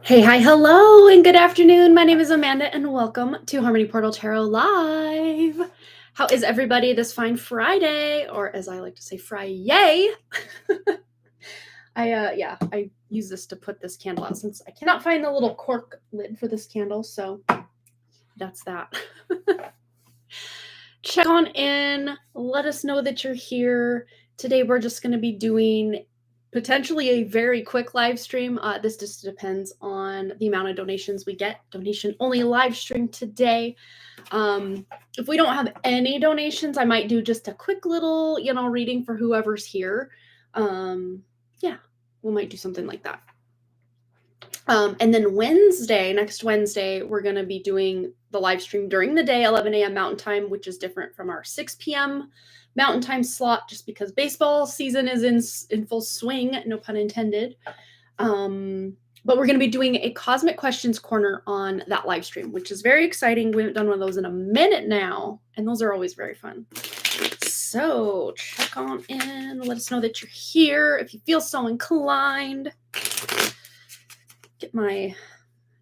Hey, hi, hello, and good afternoon. My name is Amanda, and welcome to Harmony Portal Tarot Live. How is everybody this fine Friday, or as I like to say, Fry-yay? I use this to put this candle out since I cannot find the little cork lid for this candle, so that's that. Check on in. Let us know that you're here. Today we're just going to be doing potentially a very quick live stream. This just depends on the amount of donations we get. Donation only live stream today. If we don't have any donations, I might do just a quick little, reading for whoever's here. Yeah, we might do something like that. And then next Wednesday, we're going to be doing the live stream during the day, 11 a.m. Mountain Time, which is different from our 6 p.m. Mountain Time slot, just because baseball season is in full swing, no pun intended. But we're going to be doing a Cosmic Questions Corner on that live stream, which is very exciting. We haven't done one of those in a minute now, and those are always very fun. So check on in. Let us know that you're here if you feel so inclined. Get my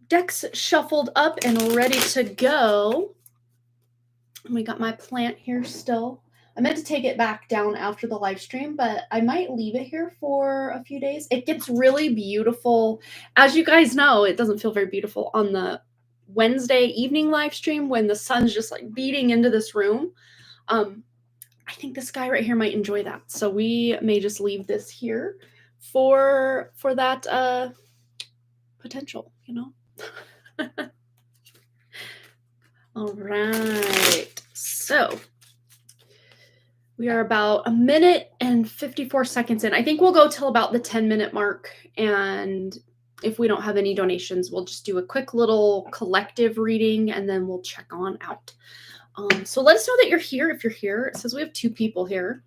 decks shuffled up and ready to go. We got my plant here still. I meant to take it back down after the live stream, but I might leave it here for a few days. It gets really beautiful. As you guys know, it doesn't feel very beautiful on the Wednesday evening live stream when the sun's just like beating into this room. I think this guy right here might enjoy that. So we may just leave this here for that potential, All right. So we are about a minute and 54 seconds in. I think we'll go till about the 10-minute mark. And if we don't have any donations, we'll just do a quick little collective reading and then we'll check on out. So let us know that you're here if you're here. It says we have 2 people here.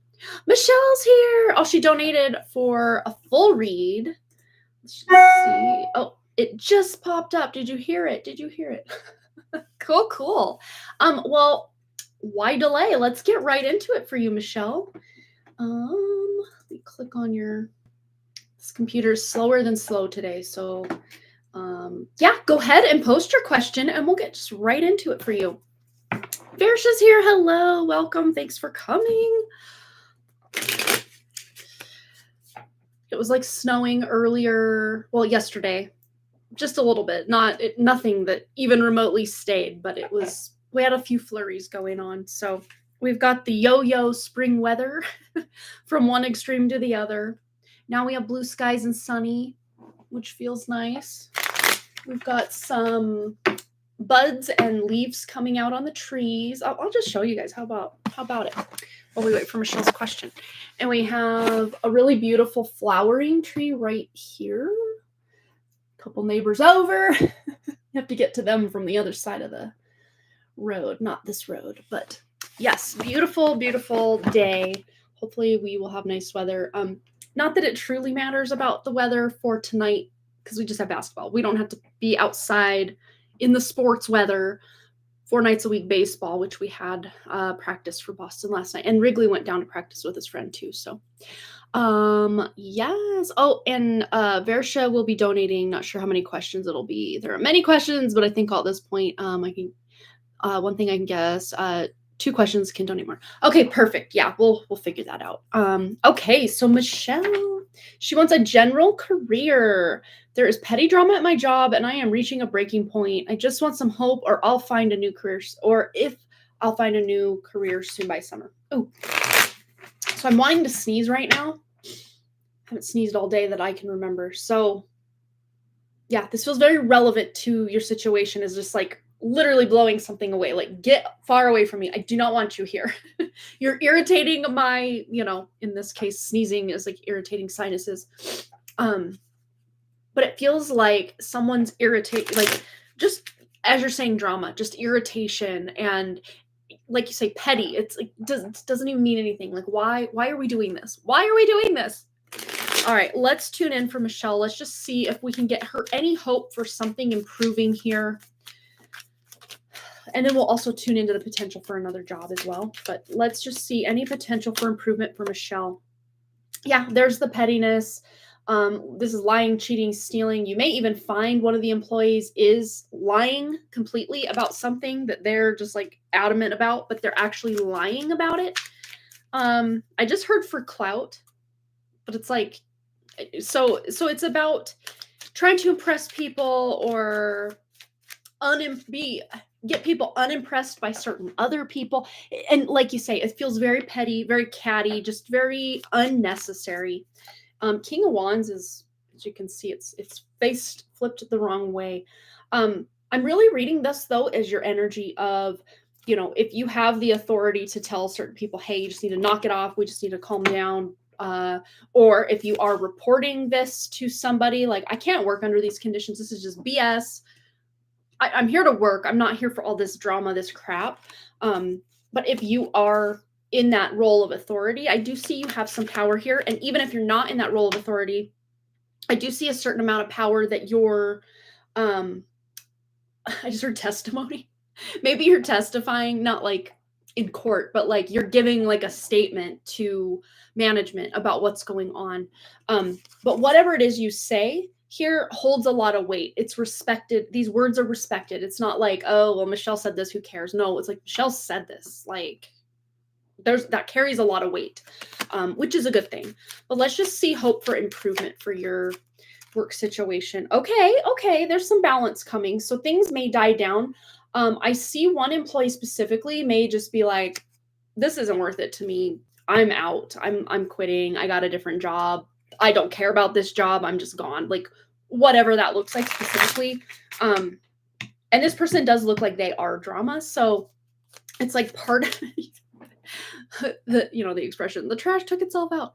Michelle's here. Oh, she donated for a full read. Let's just see. Oh, it just popped up. Did you hear it? Cool. Well, why delay? Let's get right into it for you, Michelle. Let me click on this computer is slower than slow today. So yeah, go ahead and post your question and we'll get just right into it for you. Versha's here. Hello, welcome. Thanks for coming. It was like snowing earlier, well, yesterday, just a little bit, nothing that even remotely stayed, but we had a few flurries going on. So we've got the yo-yo spring weather from one extreme to the other. Now we have blue skies and sunny, which feels nice. We've got some buds and leaves coming out on the trees. I'll just show you guys. How about it? While we wait for Michelle's question. And we have a really beautiful flowering tree right here. Couple neighbors over. You have to get to them from the other side of the road, not this road, but yes, beautiful day. Hopefully we will have nice weather. Not that it truly matters about the weather for tonight because we just have basketball. We don't have to be outside in the sports weather 4 nights a week baseball, which we had practice for Boston last night, and Wrigley went down to practice with his friend too. So yes. Oh, and Versha will be donating. Not sure how many questions it'll be. There are many questions, but I think at this point, I can one thing I can guess, 2 questions can donate more. Okay, perfect. Yeah, we'll figure that out. Okay, so Michelle, she wants a general career. There is petty drama at my job and I am reaching a breaking point. I just want some hope or I'll find a new career, or if I'll find a new career soon by summer. Oh. So I'm wanting to sneeze right now. I haven't sneezed all day that I can remember. So yeah, this feels very relevant to your situation, is just like literally blowing something away. Like, get far away from me. I do not want you here. You're irritating my, in this case, sneezing is like irritating sinuses. But it feels like someone's irritating, like just as you're saying drama, just irritation and like you say, petty. It's like doesn't even mean anything. Like, why are we doing this? Why are we doing this? All right, let's tune in for Michelle. Let's just see if we can get her any hope for something improving here. And then we'll also tune into the potential for another job as well. But let's just see any potential for improvement for Michelle. Yeah, there's the pettiness. This is lying, cheating, stealing. You may even find one of the employees is lying completely about something that they're just like adamant about, but they're actually lying about it. I just heard for clout, but it's like, so it's about trying to impress people or get people unimpressed by certain other people. And like you say, it feels very petty, very catty, just very unnecessary. King of Wands is, as you can see, it's faced flipped the wrong way. I'm really reading this though as your energy of, if you have the authority to tell certain people, hey, you just need to knock it off, we just need to calm down. Or if you are reporting this to somebody, like, I can't work under these conditions, this is just BS. I'm here to work. I'm not here for all this drama, this crap. But if you are in that role of authority, I do see you have some power here. And even if you're not in that role of authority, I do see a certain amount of power that you're, I just heard testimony. Maybe you're testifying, not like in court, but like you're giving like a statement to management about what's going on. But whatever it is you say here holds a lot of weight. It's respected. These words are respected. It's not like, oh, well, Michelle said this, who cares? No, it's like, Michelle said this. Like, that carries a lot of weight, which is a good thing. But let's just see hope for improvement for your work situation. Okay, there's some balance coming. So things may die down. I see one employee specifically may just be like, this isn't worth it to me. I'm out. I'm quitting. I got a different job. I don't care about this job. I'm just gone. Like, whatever that looks like specifically. And this person does look like they are drama. So it's like part of the expression, the trash took itself out.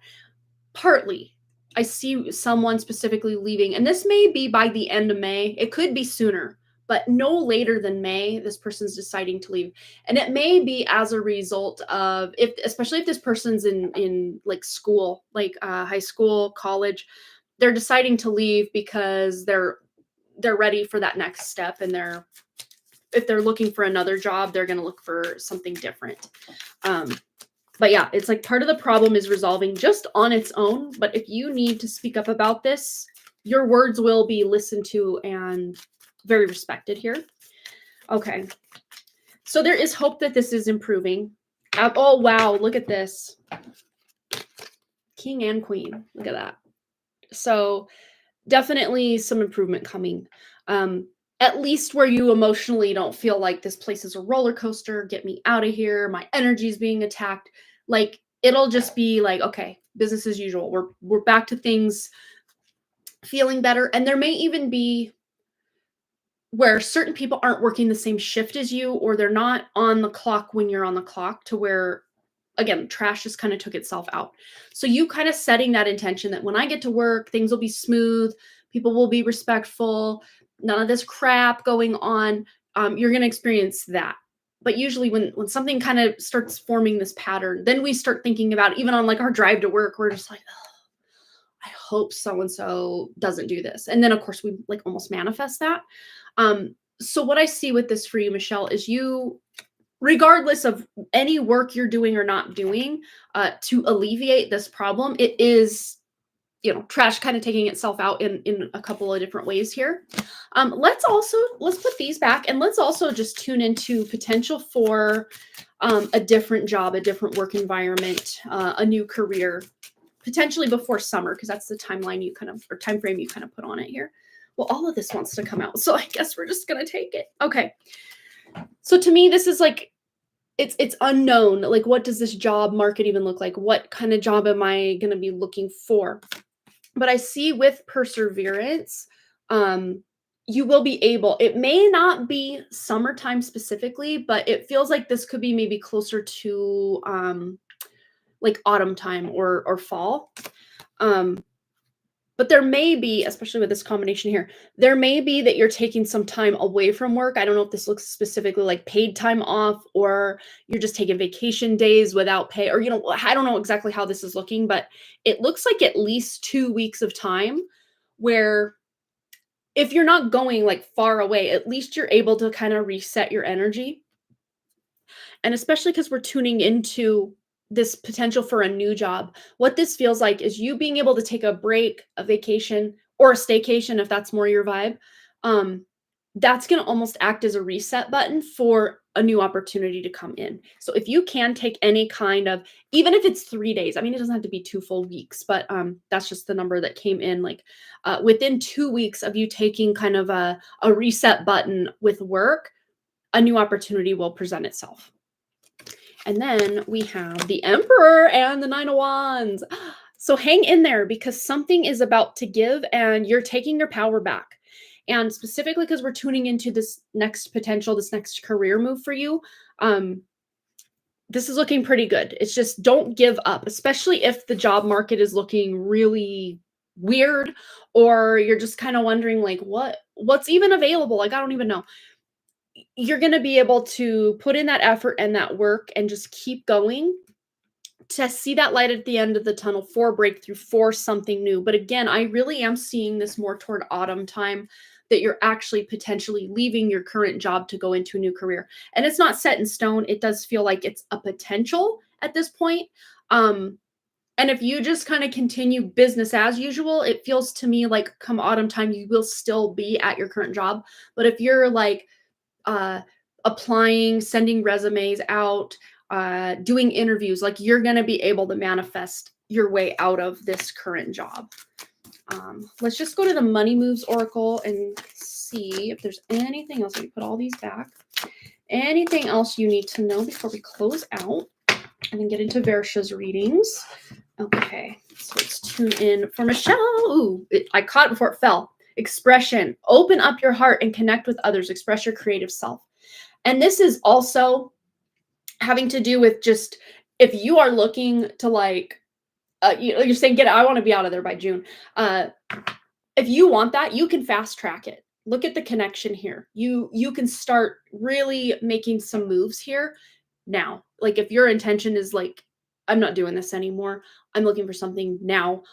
Partly, I see someone specifically leaving, and this may be by the end of May. It could be sooner, but no later than May, this person's deciding to leave. And it may be as a result of, especially if this person's in like school, like high school, college, they're deciding to leave because they're ready for that next step. And if they're looking for another job, they're going to look for something different. But yeah, it's like part of the problem is resolving just on its own. But if you need to speak up about this, your words will be listened to and very respected here. Okay. So there is hope that this is improving. Oh, wow. Look at this. King and queen. Look at that. So definitely some improvement coming. At least where you emotionally don't feel like this place is a roller coaster. Get me out of here. My energy is being attacked. Like, it'll just be like, okay, business as usual. We're back to things feeling better. And there may even be where certain people aren't working the same shift as you, or they're not on the clock when you're on the clock, to where, again, trash just kind of took itself out. So you kind of setting that intention that when I get to work, things will be smooth. People will be respectful. None of this crap going on. You're going to experience that. But usually when something kind of starts forming this pattern, then we start thinking about, even on like our drive to work, we're just like, oh, I hope so-and-so doesn't do this. And then of course we like almost manifest that. So what I see with this for you, Michelle, is you, regardless of any work you're doing or not doing, to alleviate this problem, it is, trash kind of taking itself out in a couple of different ways here. Let's put these back, and let's also just tune into potential for a different job, a different work environment, a new career, potentially before summer, because that's the timeline or time frame you kind of put on it here. Well, all of this wants to come out, so I guess we're just gonna take it. Okay. So to me, this is like, it's unknown. Like, what does this job market even look like? What kind of job am I gonna be looking for? But I see with perseverance, you will be able, it may not be summertime specifically, but it feels like this could be maybe closer to like autumn time or fall. But there may be, especially with this combination here, there may be that you're taking some time away from work. I don't know if this looks specifically like paid time off, or you're just taking vacation days without pay, or, I don't know exactly how this is looking, but it looks like at least 2 weeks of time where, if you're not going like far away, at least you're able to kind of reset your energy. And especially because we're tuning into this potential for a new job. What this feels like is you being able to take a break, a vacation, or a staycation if that's more your vibe. Um, that's going to almost act as a reset button for a new opportunity to come in. So if you can take any kind of, even if it's 3 days, I mean, it doesn't have to be 2 full weeks, but that's just the number that came in. Like within 2 weeks of you taking kind of a reset button with work, a new opportunity will present itself. And then we have the Emperor and the Nine of Wands. So hang in there because something is about to give and you're taking your power back. And specifically because we're tuning into this next potential, this next career move for you, this is looking pretty good. It's just don't give up, especially if the job market is looking really weird or you're just kind of wondering like what's even available? Like I don't even know. You're going to be able to put in that effort and that work and just keep going to see that light at the end of the tunnel for breakthrough, for something new. But again, I really am seeing this more toward autumn time that you're actually potentially leaving your current job to go into a new career. And it's not set in stone. It does feel like it's a potential at this point. And if you just kind of continue business as usual, it feels to me like come autumn time, you will still be at your current job. But if you're like applying, sending resumes out, doing interviews, like you're going to be able to manifest your way out of this current job. Let's just go to the Money Moves Oracle and see if there's anything else. Let me put all these back. Anything else you need to know before we close out and then get into Versha's readings. Okay, so let's tune in for Michelle. Ooh, I caught it before it fell. Expression. Open up your heart and connect with others. Express your creative self. And this is also having to do with just if you are looking to like, you're saying, I want to be out of there by June. If you want that, you can fast track it. Look at the connection here. You can start really making some moves here now. Like if your intention is like, I'm not doing this anymore, I'm looking for something now,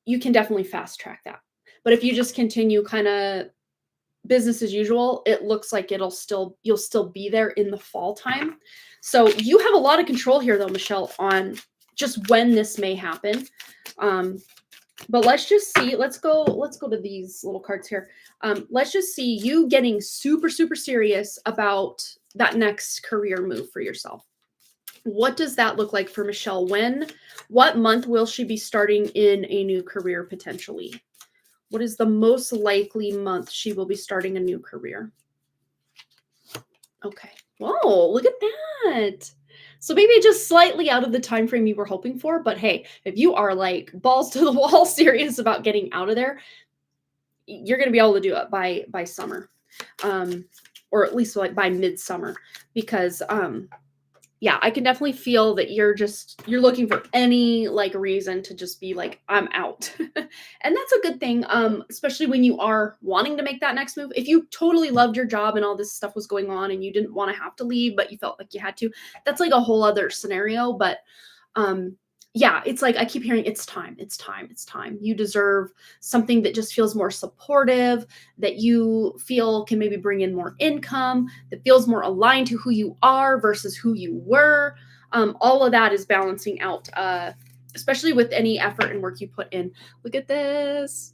you can definitely fast track that. But if you just continue kind of business as usual, it looks like you'll still be there in the fall time. So you have a lot of control here though, Michelle, on just when this may happen. But let's just see, let's go to these little cards here. Let's just see you getting super, super serious about that next career move for yourself. What does that look like for Michelle? What month will she be starting in a new career potentially? What is the most likely month she will be starting a new career? Okay. Whoa, look at that. So maybe just slightly out of the time frame you were hoping for, but hey, if you are like balls to the wall serious about getting out of there, you're going to be able to do it by summer. Or at least like by midsummer, because yeah, I can definitely feel that you're looking for any like reason to just be like, I'm out. And that's a good thing, especially when you are wanting to make that next move. If you totally loved your job and all this stuff was going on and you didn't want to have to leave, but you felt like you had to, that's like a whole other scenario. But yeah, it's like I keep hearing it's time. You deserve something that just feels more supportive, that you feel can maybe bring in more income, that feels more aligned to who you are versus who you were. All of that is balancing out, especially with any effort and work you put in. Look at this.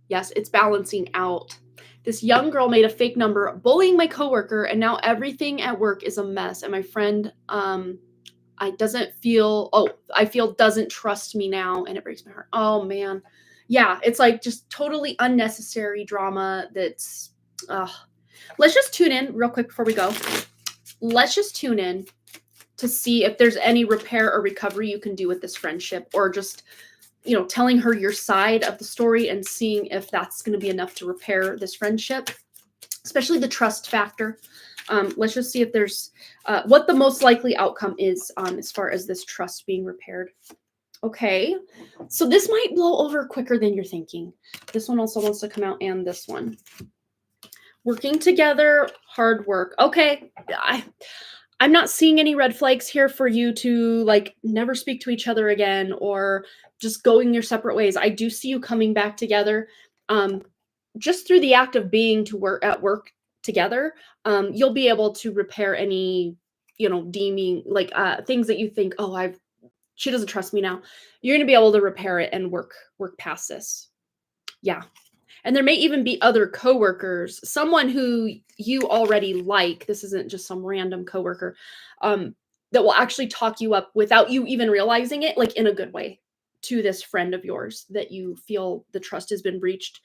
Yes, it's balancing out. This young girl made a fake number, bullying my coworker, and now everything at work is a mess. And my friend, I feel doesn't trust me now, and it breaks my heart. Oh man. Yeah, it's like just totally unnecessary drama that's let's just tune in real quick before we go. Let's just tune in to see if there's any repair or recovery you can do with this friendship, or just, telling her your side of the story and seeing if that's going to be enough to repair this friendship, especially the trust factor. Let's just see if there's what the most likely outcome is as far as this trust being repaired. Okay, so this might blow over quicker than you're thinking. This one also wants to come out, and this one. Working together, hard work. Okay, I'm not seeing any red flags here for you to like never speak to each other again or just going your separate ways. I do see you coming back together. Just through the act of being at work together, you'll be able to repair any, deeming like things that you think, oh, I've she doesn't trust me now. You're going to be able to repair it and work past this. Yeah. And there may even be other coworkers, someone who you already like. This isn't just some random coworker, that will actually talk you up without you even realizing it, like in a good way, to this friend of yours that you feel the trust has been breached.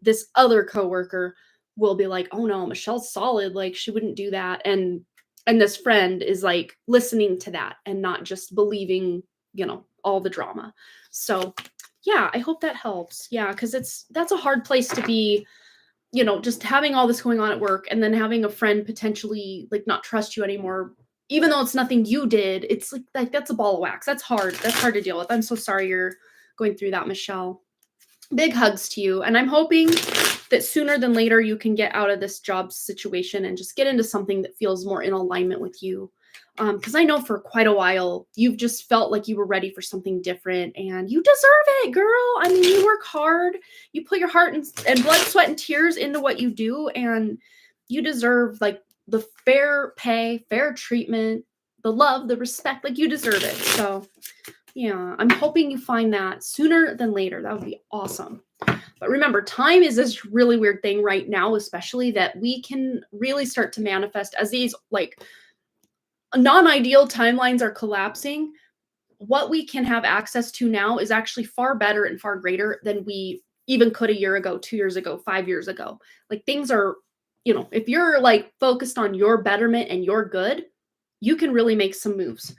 This other coworker will be like, "Oh no, Michelle's solid. Like she wouldn't do that." And this friend is like listening to that and not just believing, all the drama. So yeah, I hope that helps. Yeah, because that's a hard place to be, just having all this going on at work and then having a friend potentially like not trust you anymore, even though it's nothing you did. It's like that's a ball of wax. That's hard. That's hard to deal with. I'm so sorry you're going through that, Michelle. Big hugs to you. And I'm hoping that sooner than later you can get out of this job situation and just get into something that feels more in alignment with you. Because I know for quite a while you've just felt like you were ready for something different, and you deserve it, girl. I mean, you work hard, you put your heart and blood, sweat, and tears into what you do, and you deserve like the fair pay, fair treatment, the love, the respect. Like you deserve it. So yeah, I'm hoping you find that sooner than later. That would be awesome. But remember, time is this really weird thing right now, especially that we can really start to manifest as these like non-ideal timelines are collapsing. What we can have access to now is actually far better and far greater than we even could a year ago, 2 years ago, 5 years ago. Like things are, if you're like focused on your betterment and your good, you can really make some moves.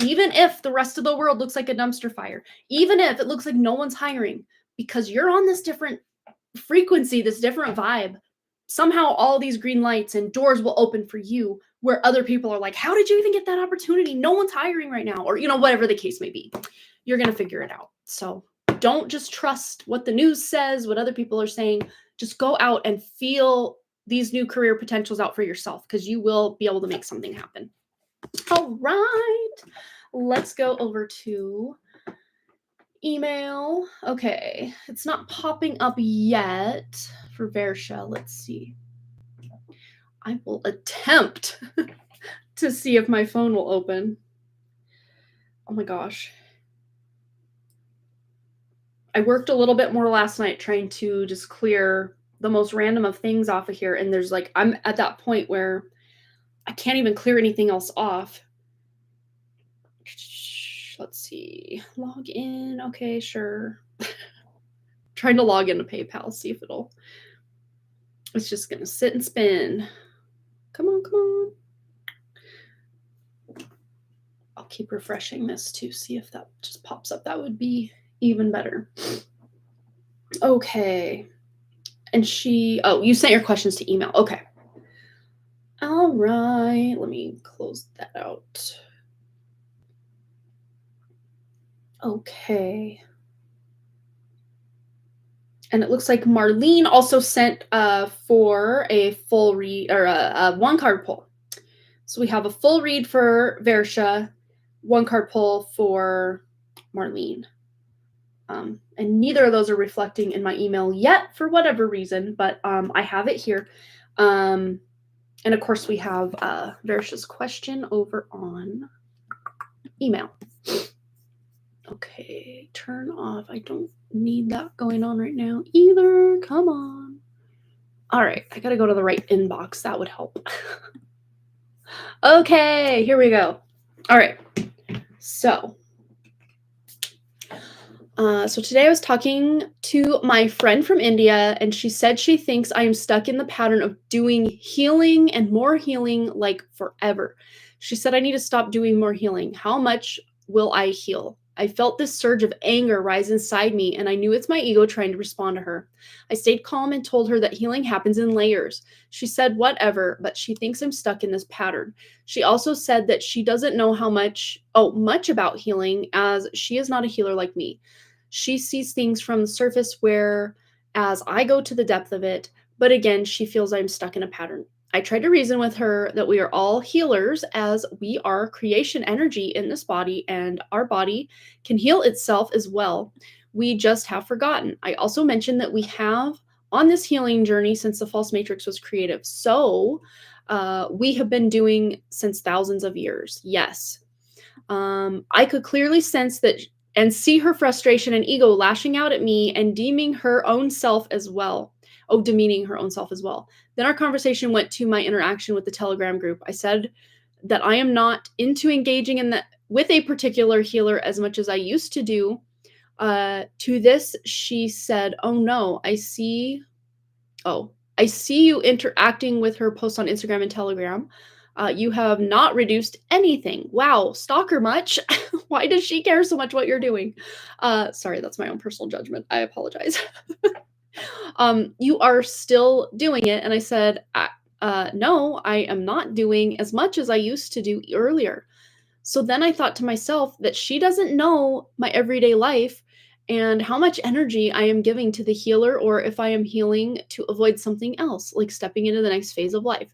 Even if the rest of the world looks like a dumpster fire, even if it looks like no one's hiring, because you're on this different frequency, this different vibe, somehow all these green lights and doors will open for you where other people are like, how did you even get that opportunity? No one's hiring right now. Or, whatever the case may be, you're going to figure it out. So don't just trust what the news says, what other people are saying. Just go out and feel these new career potentials out for yourself, because you will be able to make something happen. All right, let's go over to email. Okay, it's not popping up yet for Versha. Let's see. I will attempt to see if my phone will open. Oh my gosh. I worked a little bit more last night trying to just clear the most random of things off of here. And there's like, I'm at that point where I can't even clear anything else off. Let's see. Log in. Okay, sure. Trying to log into PayPal, see if it's just going to sit and spin. Come on, come on. I'll keep refreshing this to see if that just pops up. That would be even better. Okay. And you sent your questions to email. Okay. All right. Let me close that out. Okay. And it looks like Marlene also sent for a full read, or a one card pull. So we have a full read for Versha, one card pull for Marlene. And neither of those are reflecting in my email yet for whatever reason, but I have it here. And of course we have Versha's question over on email. Okay, turn off. I don't need that going on right now either. Come on. All right, I gotta go to the right inbox. That would help. Okay, here we go. All right, so today I was talking to my friend from India, and she said she thinks I am stuck in the pattern of doing healing and more healing like forever. She said I need to stop doing more healing. How much will I heal? I felt this surge of anger rise inside me, and I knew it's my ego trying to respond to her. I stayed calm and told her that healing happens in layers. She said whatever, but she thinks I'm stuck in this pattern. She also said that she doesn't know much about healing, as she is not a healer like me. She sees things from the surface, whereas I go to the depth of it, but again, she feels I'm stuck in a pattern. I tried to reason with her that we are all healers, as we are creation energy in this body, and our body can heal itself as well. We just have forgotten. I also mentioned that we have on this healing journey since the false matrix was created. So we have been doing since thousands of years. Yes. I could clearly sense that and see her frustration and ego lashing out at me and deeming her own self as well. Oh, demeaning her own self as well. Then our conversation went to my interaction with the Telegram group. I said that I am not into engaging in that with a particular healer as much as I used to do. To this, she said, "Oh no, I see. Oh, I see you interacting with her posts on Instagram and Telegram. You have not reduced anything. Wow, stalker much? Why does she care so much what you're doing?" Sorry, that's my own personal judgment. I apologize. You are still doing it. And I said, no, I am not doing as much as I used to do earlier. So then I thought to myself that she doesn't know my everyday life and how much energy I am giving to the healer, or if I am healing to avoid something else, like stepping into the next phase of life.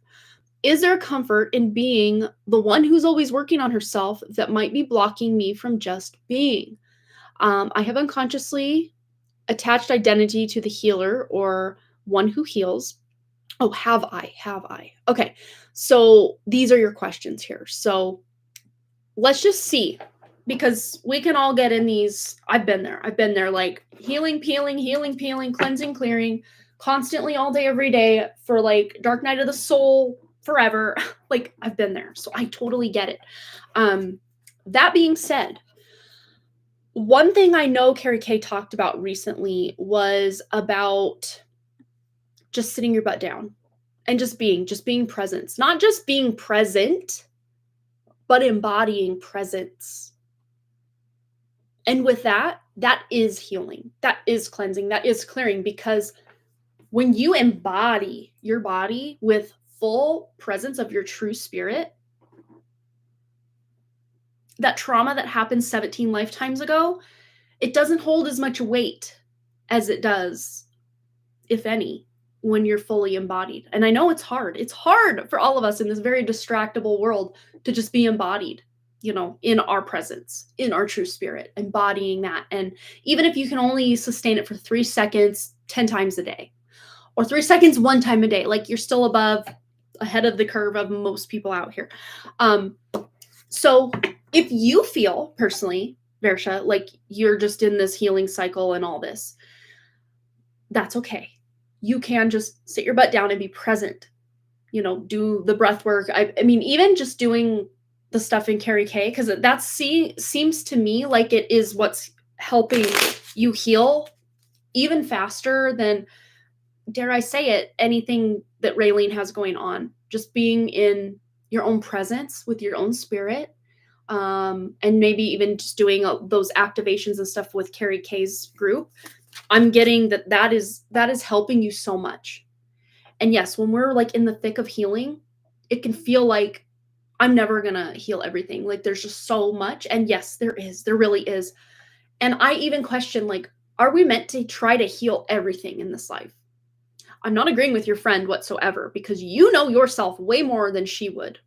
Is there comfort in being the one who's always working on herself that might be blocking me from just being? I have unconsciously attached identity to the healer or one who heals. Oh, have I? Have I? Okay. So these are your questions here. So let's just see, because we can all get in these. I've been there, like healing, peeling, cleansing, clearing, constantly all day, every day for like dark night of the soul forever. Like I've been there. So I totally get it. That being said, one thing I know Carrie Kay talked about recently was about just sitting your butt down and just being present. Not just being present, but embodying presence. And with that, that is healing. That is cleansing. That is clearing, because when you embody your body with full presence of your true spirit, that trauma that happened 17 lifetimes ago, it doesn't hold as much weight as it does, if any, when you're fully embodied. And I know it's hard. It's hard for all of us in this very distractible world to just be embodied, in our presence, in our true spirit, embodying that. And even if you can only sustain it for 3 seconds, 10 times a day, or 3 seconds, 1 time a day, like you're still ahead of the curve of most people out here. So if you feel personally, Versha, like you're just in this healing cycle and all this, that's okay. You can just sit your butt down and be present, do the breath work. I mean, even just doing the stuff in Carrie Kay, because that seems to me like it is what's helping you heal even faster than, dare I say it, anything that Raylene has going on. Just being in your own presence with your own spirit, and maybe even just doing those activations and stuff with Carrie Kay's group. I'm getting that is helping you so much. And yes, when we're like in the thick of healing, it can feel like I'm never gonna heal everything. Like there's just so much. And yes, there really is. And I even question, like, are we meant to try to heal everything in this life? I'm not agreeing with your friend whatsoever, because you know yourself way more than she would.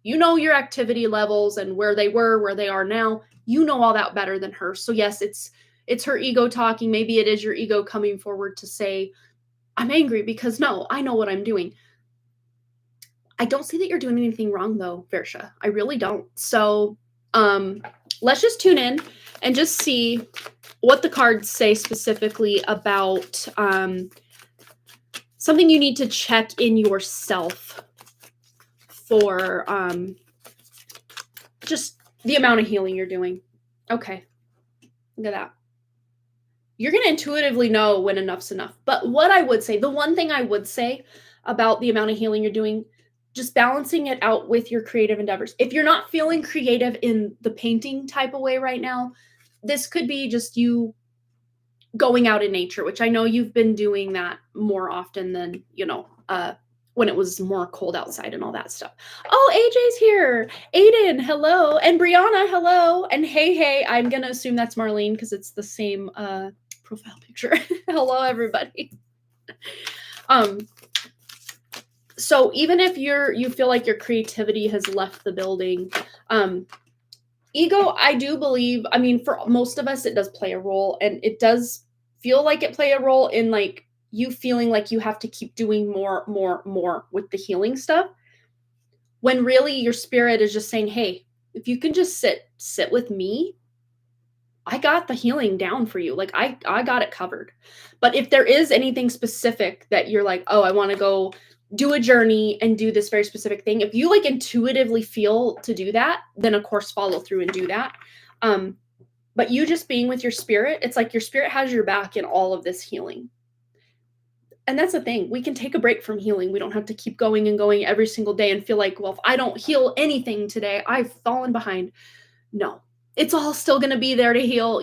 You know your activity levels and where they were, where they are now. You know all that better than her. So yes, it's her ego talking. Maybe it is your ego coming forward to say, I'm angry because no, I know what I'm doing. I don't see that you're doing anything wrong though, Versha. I really don't. So let's just tune in and just see what the cards say specifically about something you need to check in yourself for just the amount of healing you're doing. Okay, look at that. You're going to intuitively know when enough's enough. But what I would say, the one thing I would say about the amount of healing you're doing, just balancing it out with your creative endeavors. If you're not feeling creative in the painting type of way right now, this could be just you going out in nature, which I know you've been doing that more often than, when it was more cold outside and all that stuff. Oh, AJ's here. Aiden, hello. And Brianna, hello. And hey, I'm going to assume that's Marlene because it's the same profile picture. Hello, everybody. So even if you feel like your creativity has left the building, ego, I do believe, I mean, for most of us, it does play a role, and it does feel like it play a role in like you feeling like you have to keep doing more with the healing stuff, when really your spirit is just saying, hey, If you can just sit with me, I got the healing down for you. Like I got it covered. But if there is anything specific that you're like, "Oh, I want to go do a journey and do this very specific thing." If you like intuitively feel to do that, then of course follow through and do that. But you just being with your spirit, it's like your spirit has your back in all of this healing. And that's the thing. We can take a break from healing. We don't have to keep going and going every single day and feel like, well, if I don't heal anything today, I've fallen behind. No, it's all still going to be there to heal,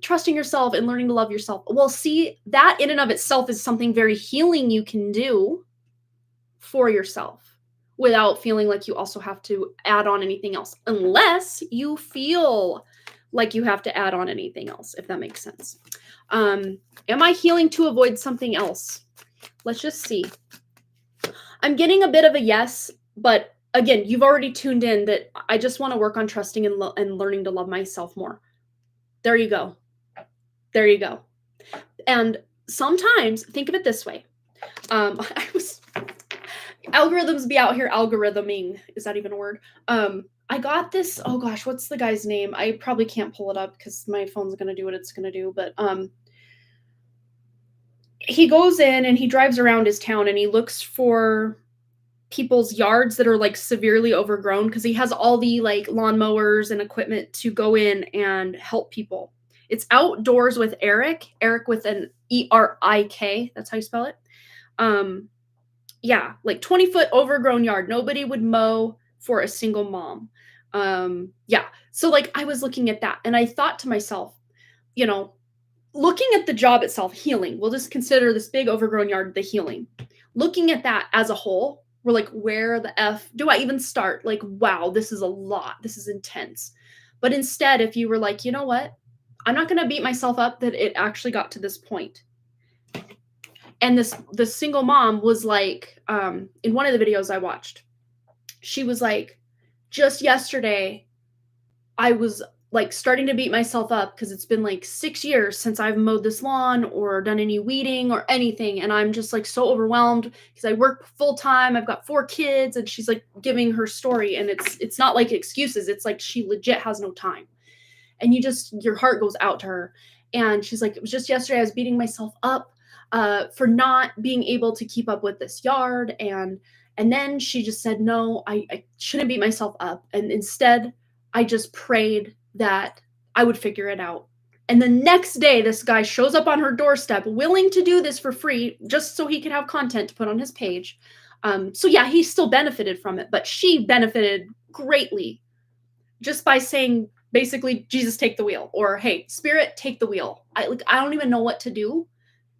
trusting yourself and learning to love yourself. Well, see, that in and of itself is something very healing you can do for yourself without feeling like you also have to add on anything else, unless you feel like you have to add on anything else, if that makes sense. Am I healing to avoid something else? Let's just see. I'm getting a bit of a yes, but again, you've already tuned in that I just want to work on trusting and learning to love myself more. There you go. There you go. And sometimes, think of it this way. Algorithms be out here algorithming. Is that even a word? I got this, oh gosh, what's the guy's name? I probably can't pull it up because my phone's going to do what it's going to do. But he goes in and he drives around his town and he looks for people's yards that are like severely overgrown because he has all the like lawnmowers and equipment to go in and help people. It's Outdoors with Eric with an ERIK. That's how you spell it. Yeah, like 20-foot overgrown yard. Nobody would mow for a single mom. Yeah. So like I was looking at that and I thought to myself, looking at the job itself, healing, we'll just consider this big overgrown yard the healing. Looking at that as a whole, we're like, where the F do I even start? Like, wow, this is a lot. This is intense. But instead, if you were like, you know what? I'm not going to beat myself up that it actually got to this point. And the single mom was like, in one of the videos I watched, she was like, just yesterday, I was like starting to beat myself up because it's been like 6 years since I've mowed this lawn or done any weeding or anything. And I'm just like so overwhelmed because I work full time. I've got 4 kids. And she's like giving her story. And it's not like excuses. It's like she legit has no time. And your heart goes out to her. And she's like, it was just yesterday I was beating myself up for not being able to keep up with this yard. And then she just said, no, I shouldn't beat myself up. And instead, I just prayed that I would figure it out. And the next day, this guy shows up on her doorstep, willing to do this for free, just so he could have content to put on his page. So yeah, he still benefited from it, but she benefited greatly just by saying, basically, Jesus, take the wheel, or hey, Spirit, take the wheel. I don't even know what to do.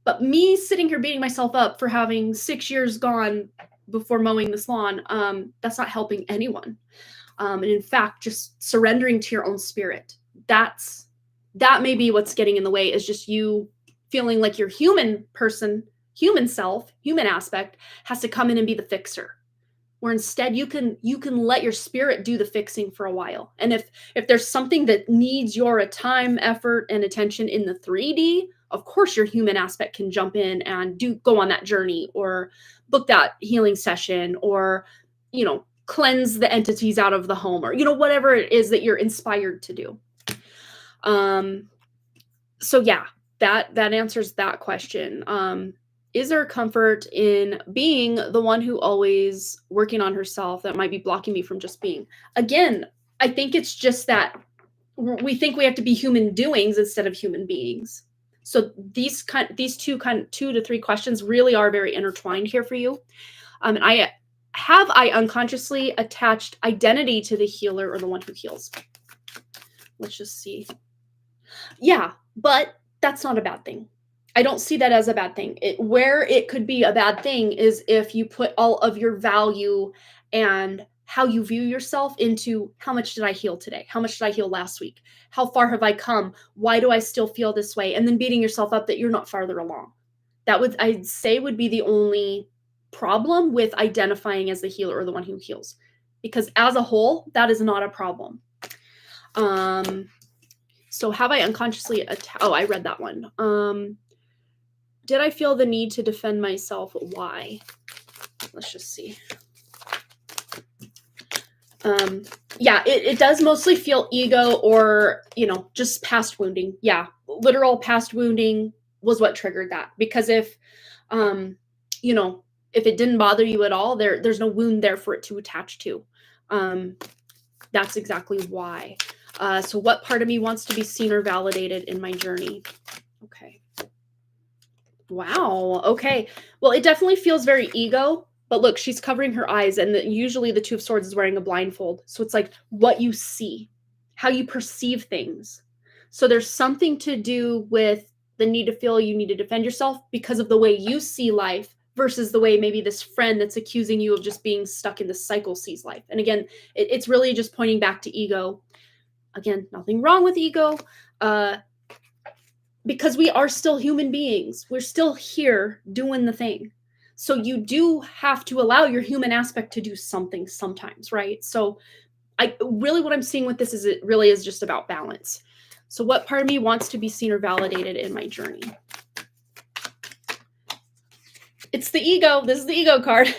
But me sitting here beating myself up for having 6 years gone before mowing this lawn, that's not helping anyone. And in fact, just surrendering to your own spirit. That may be what's getting in the way, is just you feeling like your human person, human self, human aspect has to come in and be the fixer. Where instead you can let your spirit do the fixing for a while. And if there's something that needs your time, effort, and attention in the 3D, of course your human aspect can jump in and go on that journey or book that healing session or, cleanse the entities out of the home or, whatever it is that you're inspired to do. So yeah, that answers that question. Is there comfort in being the one who always working on herself that might be blocking me from just being? Again, I think it's just that we think we have to be human doings instead of human beings. So these 2 to 3 questions really are very intertwined here for you. And I unconsciously attached identity to the healer or the one who heals? Let's just see. Yeah, but that's not a bad thing. I don't see that as a bad thing. Where it could be a bad thing is if you put all of your value and how you view yourself into how much did I heal today? How much did I heal last week? How far have I come? Why do I still feel this way? And then beating yourself up that you're not farther along. That I'd say would be the only problem with identifying as the healer or the one who heals. Because as a whole, that is not a problem. So have I unconsciously I read that one. Did I feel the need to defend myself? Why? Let's just see. Yeah, it does mostly feel ego or, just past wounding. Yeah, literal past wounding was what triggered that. Because um, you know, if it didn't bother you at all, there's no wound there for it to attach to. Um, that's exactly why. So what part of me wants to be seen or validated in my journey? Okay. Wow. Okay. Well, it definitely feels very ego. But look, she's covering her eyes, and usually the Two of Swords is wearing a blindfold. So it's like what you see, how you perceive things. So there's something to do with the need to feel you need to defend yourself because of the way you see life versus the way maybe this friend that's accusing you of just being stuck in the cycle sees life. And again, it's really just pointing back to ego. Again, nothing wrong with ego. Because we are still human beings. We're still here doing the thing. So you do have to allow your human aspect to do something sometimes, right? So I really what I'm seeing with this is it really is just about balance. So what part of me wants to be seen or validated in my journey? It's the ego. This is the ego card.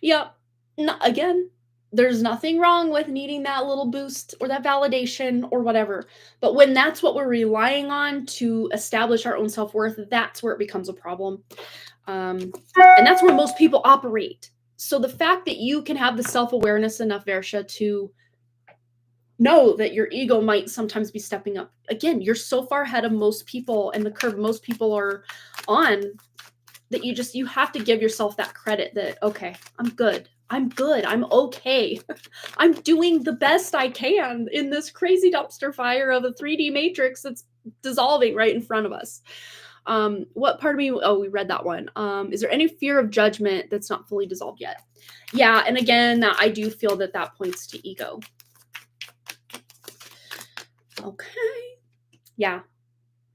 Yep. No, again, there's nothing wrong with needing that little boost or that validation or whatever. But when that's what we're relying on to establish our own self-worth, that's where it becomes a problem. And that's where most people operate. So the fact that you can have the self-awareness enough, Versha, to know that your ego might sometimes be stepping up. Again, you're so far ahead of most people and the curve most people are on that you have to give yourself that credit that, okay, I'm good. I'm okay. I'm doing the best I can in this crazy dumpster fire of a 3D matrix that's dissolving right in front of us. What part of me, oh, we read that one. Is there any fear of judgment that's not fully dissolved yet? Yeah, and again, I do feel that points to ego. Okay. Yeah.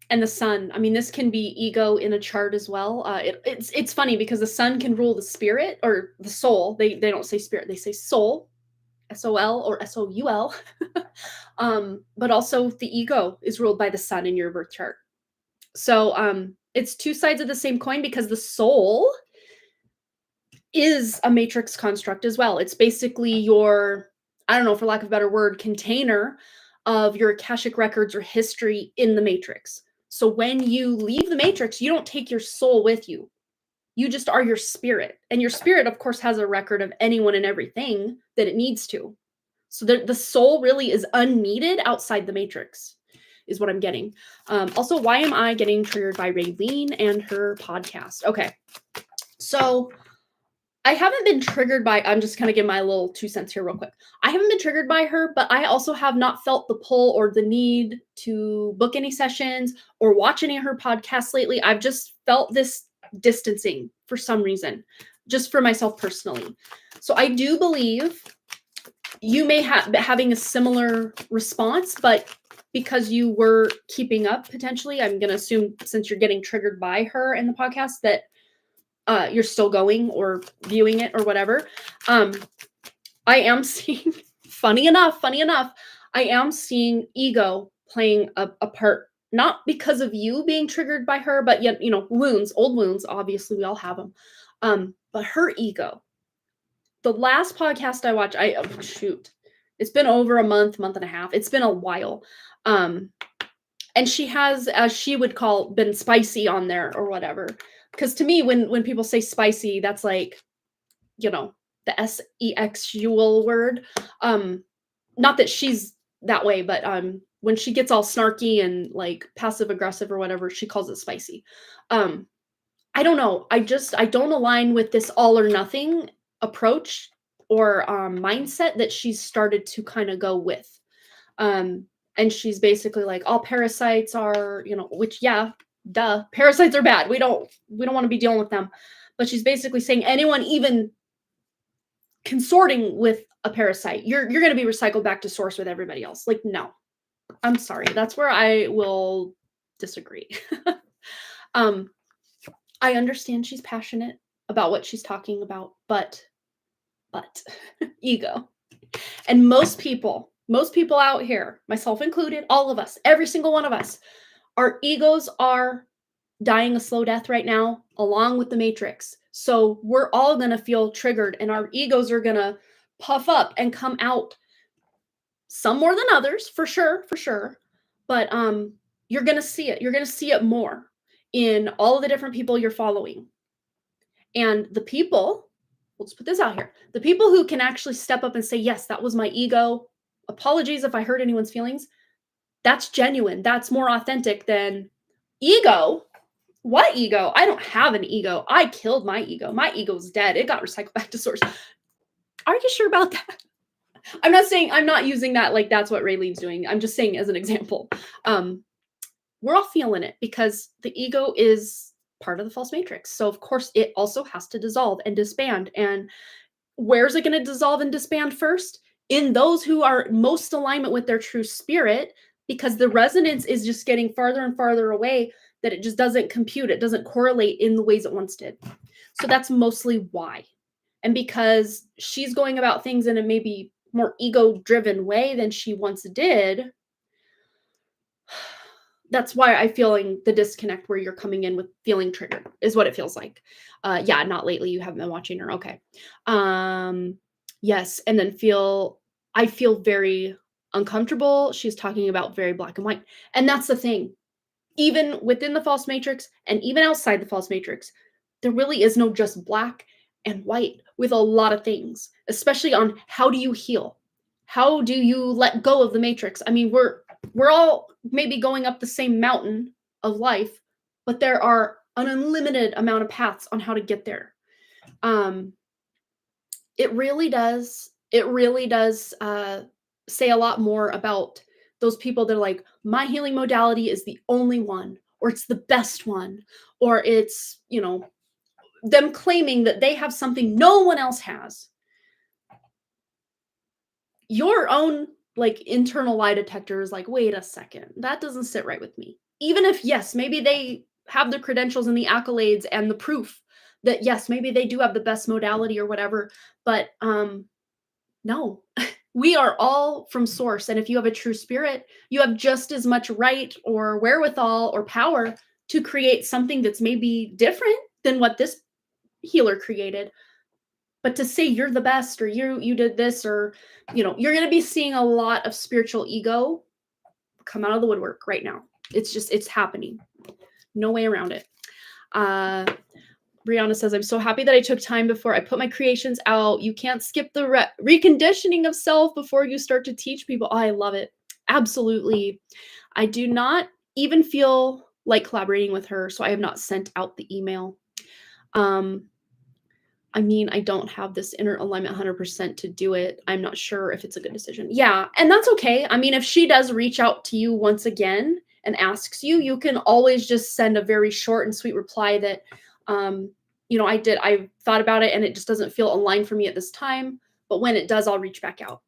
And the sun. I mean, this can be ego in a chart as well. It's funny because the sun can rule the spirit or the soul. They don't say spirit, they say soul, SOL or SOUL. But also the ego is ruled by the sun in your birth chart. So it's two sides of the same coin because the soul is a matrix construct as well. It's basically your, I don't know, for lack of a better word, container of your Akashic records or history in the matrix. So when you leave the matrix, you don't take your soul with you. You just are your spirit. And your spirit, of course, has a record of anyone and everything that it needs to. So the soul really is unneeded outside the matrix, is what I'm getting. Also, why am I getting triggered by Raylene and her podcast? Okay. So I haven't been triggered by, I'm just going to give my little 2 cents here real quick. I haven't been triggered by her, but I also have not felt the pull or the need to book any sessions or watch any of her podcasts lately. I've just felt this distancing for some reason, just for myself personally. So I do believe you may have having a similar response, but because you were keeping up potentially, I'm going to assume since you're getting triggered by her in the podcast that you're still going or viewing it or whatever. I am seeing, funny enough, I am seeing ego playing a part, not because of you being triggered by her, but yet, wounds, old wounds, obviously we all have them. But her ego, the last podcast I watched, it's been over a month and a half. It's been a while. And she has, as she would call, been spicy on there or whatever. Because to me, when people say spicy, that's like, the sexual word. Not that she's that way, but when she gets all snarky and like passive aggressive or whatever, she calls it spicy. I don't know. I don't align with this all or nothing approach or mindset that she's started to kind of go with. And she's basically like, all parasites are, which, yeah, duh, parasites are bad. We don't want to be dealing with them. But she's basically saying anyone even consorting with a parasite, you're going to be recycled back to source with everybody else. Like, no, I'm sorry. That's where I will disagree. I understand she's passionate about what she's talking about, but ego. And most people out here, myself included, all of us, every single one of us, our egos are dying a slow death right now, along with the Matrix. So we're all going to feel triggered and our egos are going to puff up and come out, some more than others, for sure, for sure. But you're going to see it. You're going to see it more in all of the different people you're following. And the people, let's put this out here, the people who can actually step up and say, yes, that was my ego. Apologies if I hurt anyone's feelings. That's genuine. That's more authentic than ego. What ego? I don't have an ego. I killed my ego. My ego's dead. It got recycled back to source. Are you sure about that? I'm not saying, I'm not using that like that's what Raylene's doing. I'm just saying as an example. We're all feeling it because the ego is part of the false matrix. So of course it also has to dissolve and disband. And where's it going to dissolve and disband first? In those who are most alignment with their true spirit, because the resonance is just getting farther and farther away, that it just doesn't compute. It doesn't correlate in the ways it once did. So that's mostly why. And because she's going about things in a maybe more ego-driven way than she once did, that's why I'm feeling the disconnect where you're coming in with feeling triggered is what it feels like. Yeah, not lately. You haven't been watching her. Okay. Yes. And then I feel very uncomfortable. She's talking about very black and white. And that's the thing. Even within the false matrix and even outside the false matrix, there really is no just black and white with a lot of things, especially on how do you heal? How do you let go of the matrix? I mean, we're all maybe going up the same mountain of life, but there are an unlimited amount of paths on how to get there. It really does say a lot more about those people that are like, my healing modality is the only one, or it's the best one, or it's, them claiming that they have something no one else has. Your own like internal lie detector is like, wait a second, that doesn't sit right with me. Even if, yes, maybe they have the credentials and the accolades and the proof that, yes, maybe they do have the best modality or whatever, but no, we are all from source. And if you have a true spirit, you have just as much right or wherewithal or power to create something that's maybe different than what this healer created. But to say you're the best or you did this, or you're going to be seeing a lot of spiritual ego come out of the woodwork right now. It's happening. No way around it. Brianna says, I'm so happy that I took time before I put my creations out. You can't skip the reconditioning of self before you start to teach people. Oh, I love it. Absolutely. I do not even feel like collaborating with her, so I have not sent out the email. I mean, I don't have this inner alignment 100% to do it. I'm not sure if it's a good decision. Yeah, and that's okay. I mean, if she does reach out to you once again and asks you, you can always just send a very short and sweet reply that, I thought about it and it just doesn't feel aligned for me at this time. But when it does, I'll reach back out.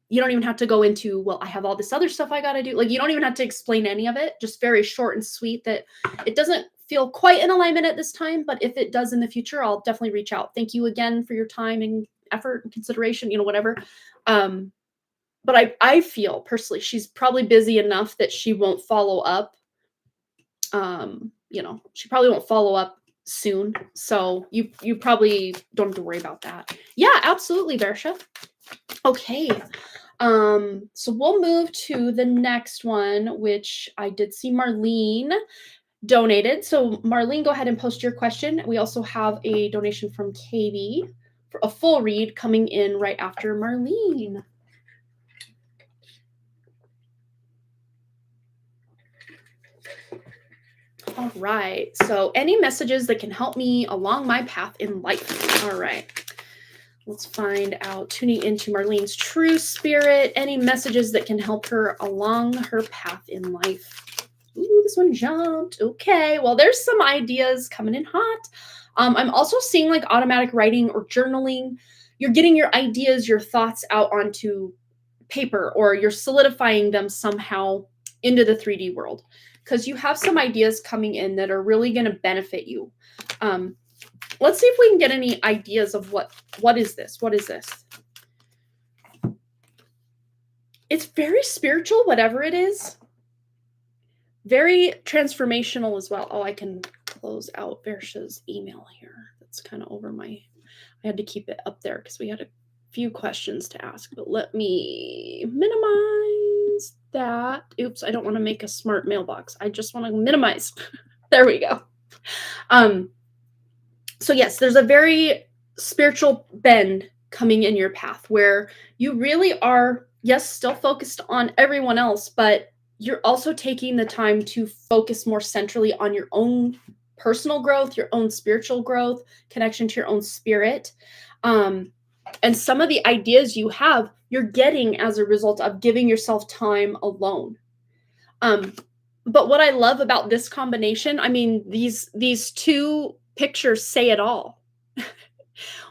You don't even have to go into, well, I have all this other stuff I got to do. Like, you don't even have to explain any of it. Just very short and sweet that it doesn't feel quite in alignment at this time, but if it does in the future, I'll definitely reach out. Thank you again for your time and effort and consideration, whatever. But I feel personally, she's probably busy enough that she won't follow up. She probably won't follow up soon. So you probably don't have to worry about that. Yeah, absolutely, Versha. Okay. So we'll move to the next one, which I did see Marlene donated. So Marlene, go ahead and post your question. We also have a donation from Katie for a full read coming in right after Marlene. All right. So any messages that can help me along my path in life. All right. Let's find out, tuning into Marlene's true spirit, any messages that can help her along her path in life. Ooh, this one jumped. Okay, well, there's some ideas coming in hot. I'm also seeing like automatic writing or journaling. You're getting your ideas, your thoughts out onto paper, or you're solidifying them somehow into the 3D world, because you have some ideas coming in that are really going to benefit you. Let's see if we can get any ideas of what is this? What is this? It's very spiritual, whatever it is. Very transformational as well. Oh, I can close out Versha's email here. That's kind of over my, I had to keep it up there because we had a few questions to ask, but let me minimize that. Oops, I don't want to make a smart mailbox. I just want to minimize. There we go. So yes, there's a very spiritual bend coming in your path where you really are, yes, still focused on everyone else, but you're also taking the time to focus more centrally on your own personal growth, your own spiritual growth, connection to your own spirit. And some of the ideas you have, you're getting as a result of giving yourself time alone. But what I love about this combination, I mean, these two pictures say it all.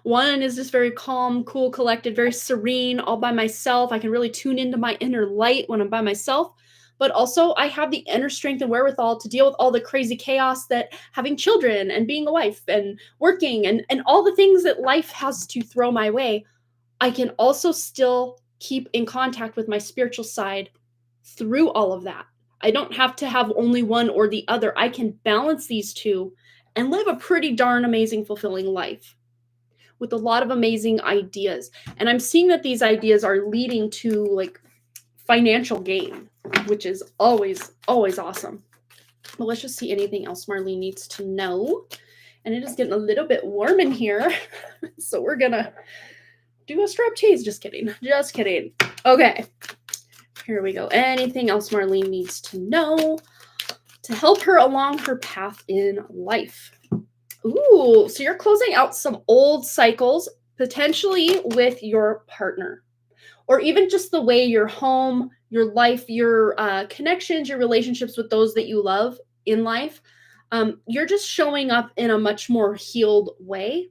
One is just very calm, cool, collected, very serene, all by myself. I can really tune into my inner light when I'm by myself. But also, I have the inner strength and wherewithal to deal with all the crazy chaos that having children and being a wife and working and all the things that life has to throw my way. I can also still keep in contact with my spiritual side through all of that. I don't have to have only one or the other. I can balance these two and live a pretty darn amazing, fulfilling life with a lot of amazing ideas. And I'm seeing that these ideas are leading to like financial gain, which is always, always awesome. But let's just see anything else Marlene needs to know. And it is getting a little bit warm in here. So we're going to do a striptease. Just kidding. Just kidding. Okay. Here we go. Anything else Marlene needs to know to help her along her path in life? Ooh, so you're closing out some old cycles, potentially with your partner, or even just the way your home, your life, your connections, your relationships with those that you love in life. You're just showing up in a much more healed way,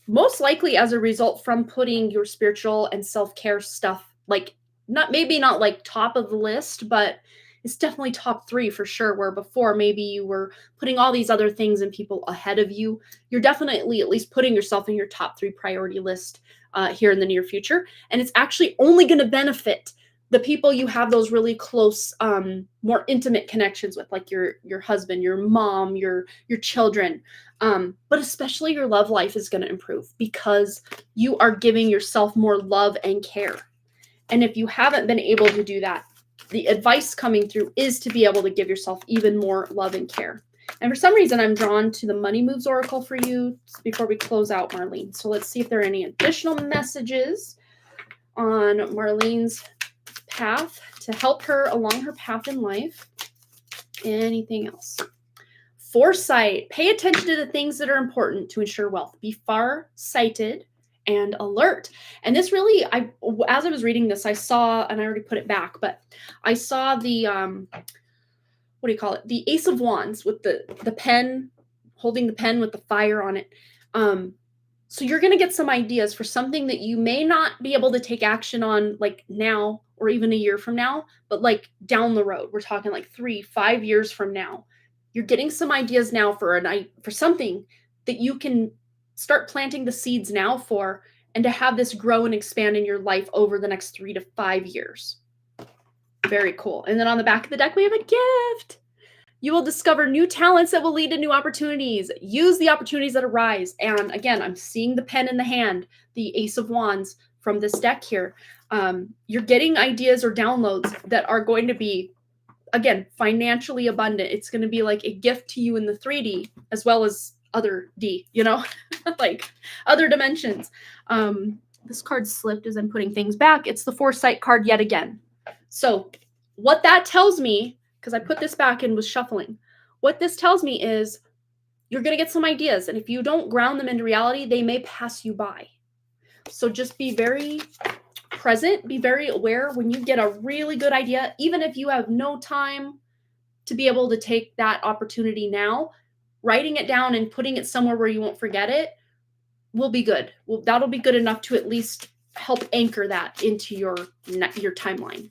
most likely as a result from putting your spiritual and self-care stuff, like not like top of the list, but it's definitely top 3 for sure, where before maybe you were putting all these other things and people ahead of you. You're definitely at least putting yourself in your top 3 priority list here in the near future. And it's actually only going to benefit the people you have those really close, more intimate connections with, like your husband, your mom, your children. But especially your love life is going to improve because you are giving yourself more love and care. And if you haven't been able to do that, the advice coming through is to be able to give yourself even more love and care. And for some reason, I'm drawn to the Money Moves Oracle for you before we close out, Marlene. So let's see if there are any additional messages on Marlene's path to help her along her path in life. Anything else? Foresight. Pay attention to the things that are important to ensure wealth. Be far-sighted and alert. And this really, as I was reading this, I saw, and I already put it back, but I saw the, what do you call it? The Ace of Wands with the pen, holding the pen with the fire on it. So you're going to get some ideas for something that you may not be able to take action on like now or even a year from now, but like down the road. We're talking like 3-5 years from now. You're getting some ideas now for something that you can start planting the seeds now for, and to have this grow and expand in your life over the next 3 to 5 years. Very cool. And then on the back of the deck, we have a gift. You will discover new talents that will lead to new opportunities. Use the opportunities that arise. And again, I'm seeing the pen in the hand, the Ace of Wands from this deck here. You're getting ideas or downloads that are going to be, again, financially abundant. It's going to be like a gift to you in the 3D as well as other D, like other dimensions. This card slipped as I'm putting things back. It's the Foresight card yet again. So what that tells me, because I put this back and was shuffling, what this tells me is you're going to get some ideas. And if you don't ground them into reality, they may pass you by. So just be very present, be very aware when you get a really good idea, even if you have no time to be able to take that opportunity now. Writing it down and putting it somewhere where you won't forget it will be good. Well, that'll be good enough to at least help anchor that into your timeline.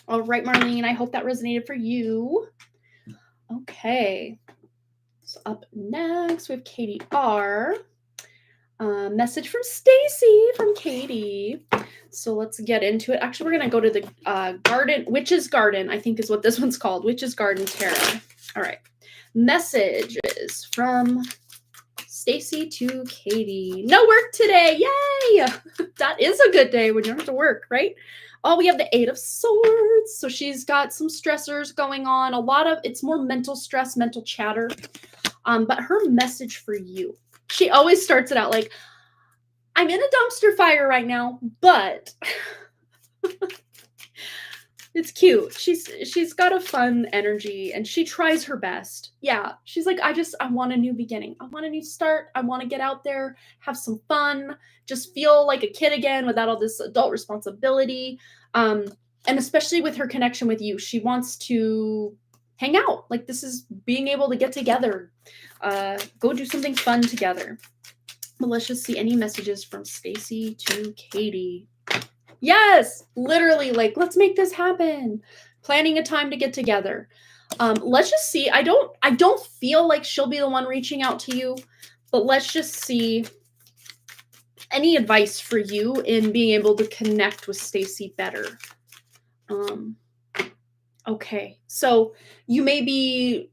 All right, Marlene, I hope that resonated for you. Okay. So up next, we have Katie R. Message from Stacy from Katie. So let's get into it. Actually, we're going to go to the Witch's Garden, I think is what this one's called. Witch's Garden Tarot. All right. Messages from Stacy to Katie. No work today. Yay! That is a good day when you don't have to work, right? Oh, we have the 8 of Swords. So she's got some stressors going on. It's more mental stress, mental chatter. But her message for you, she always starts it out like, I'm in a dumpster fire right now, but it's cute. She's got a fun energy and she tries her best. Yeah, she's like, I want a new beginning. I want a new start. I want to get out there, have some fun, just feel like a kid again without all this adult responsibility. And especially with her connection with you, she wants to hang out. Like, this is being able to get together, go do something fun together. But let's just see any messages from Stacy to Katie. Yes, literally, like, let's make this happen. Planning a time to get together. Let's just see. I don't feel like she'll be the one reaching out to you, but let's just see any advice for you in being able to connect with Stacy better. Okay, so you may be,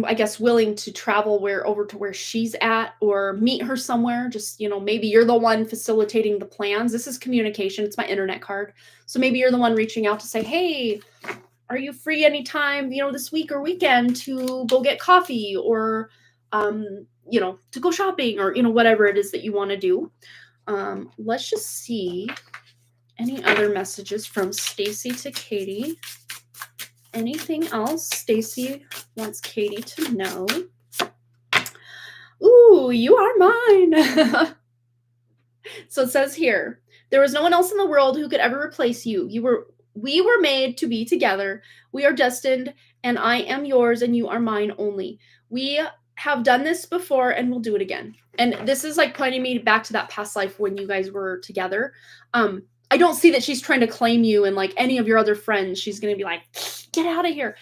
I guess, willing to travel over to where she's at or meet her somewhere. Just, maybe you're the one facilitating the plans. This is communication. It's my internet card. So maybe you're the one reaching out to say, hey, are you free anytime, this week or weekend to go get coffee or, to go shopping or, whatever it is that you want to do. Let's just see any other messages from Stacy to Katie. Anything else Stacy wants Katie to know? Ooh, you are mine. So it says here, there was no one else in the world who could ever replace you. We were made to be together. We are destined, and I am yours, and you are mine only. We have done this before, and we'll do it again. And this is like pointing me back to that past life when you guys were together. I don't see that she's trying to claim you and like any of your other friends. She's going to be like, get out of here.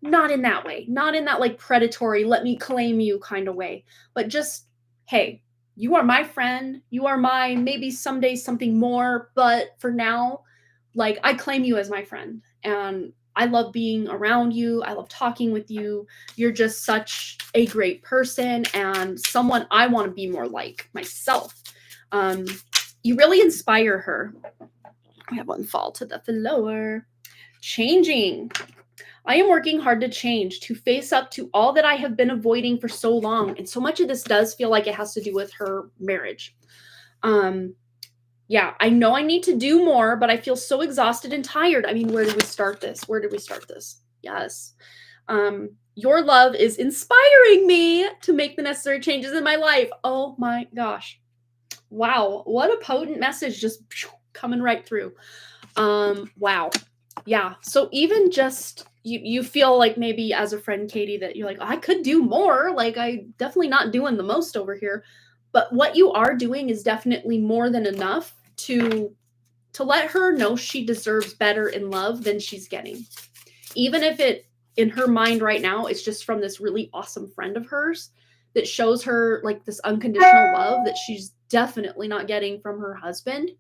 Not in that way. Not in that like predatory, let me claim you kind of way. But just, hey, you are my friend. You are my, maybe someday something more. But for now, like, I claim you as my friend. And I love being around you. I love talking with you. You're just such a great person and someone I want to be more like myself. You really inspire her. I have one fall to the floor. Changing. I am working hard to change, to face up to all that I have been avoiding for so long. And so much of this does feel like it has to do with her marriage. Yeah, I know I need to do more, but I feel so exhausted and tired. I mean, where did we start this? Yes. Your love is inspiring me to make the necessary changes in my life. Oh my gosh. Wow, what a potent message just coming right through. Wow. Yeah, so even just you feel like maybe as a friend, Katie, that you're like, I could do more. Like, I definitely not doing the most over here. But what you are doing is definitely more than enough to let her know she deserves better in love than she's getting. Even if it, in her mind right now, it's just from this really awesome friend of hers that shows her like this unconditional love that she's definitely not getting from her husband.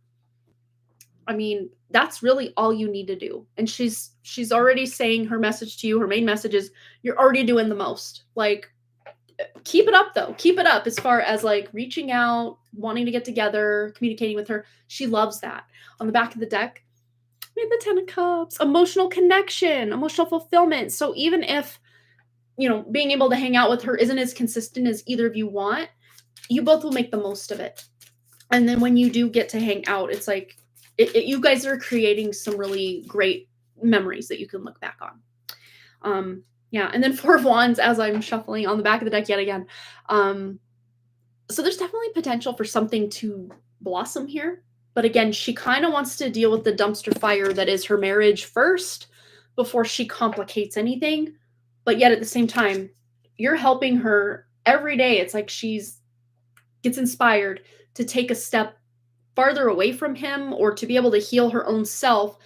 I mean, that's really all you need to do. And she's already saying her message to you, her main message is, you're already doing the most. Like, keep it up though. Keep it up as far as like reaching out, wanting to get together, communicating with her. She loves that. On the back of the deck, we have the 10 of Cups, emotional connection, emotional fulfillment. So even if, being able to hang out with her isn't as consistent as either of you want, you both will make the most of it. And then when you do get to hang out, it's like, you guys are creating some really great memories that you can look back on. Yeah, and then 4 of Wands as I'm shuffling on the back of the deck yet again. So there's definitely potential for something to blossom here. But again, she kind of wants to deal with the dumpster fire that is her marriage first before she complicates anything. But yet at the same time, you're helping her every day. It's like gets inspired to take a step farther away from him or to be able to heal her own self,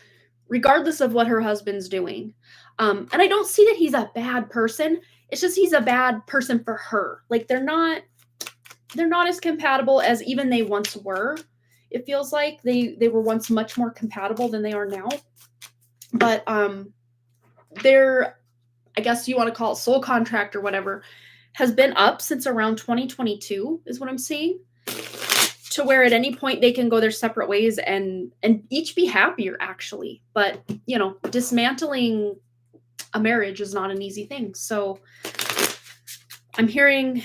regardless of what her husband's doing. And I don't see that he's a bad person. It's just he's a bad person for her. Like, they're not as compatible as even they once were. It feels like they were once much more compatible than they are now. But I guess you want to call it soul contract or whatever, has been up since around 2022 is what I'm seeing, to where at any point they can go their separate ways and each be happier actually. But, you know, dismantling a marriage is not an easy thing. So I'm hearing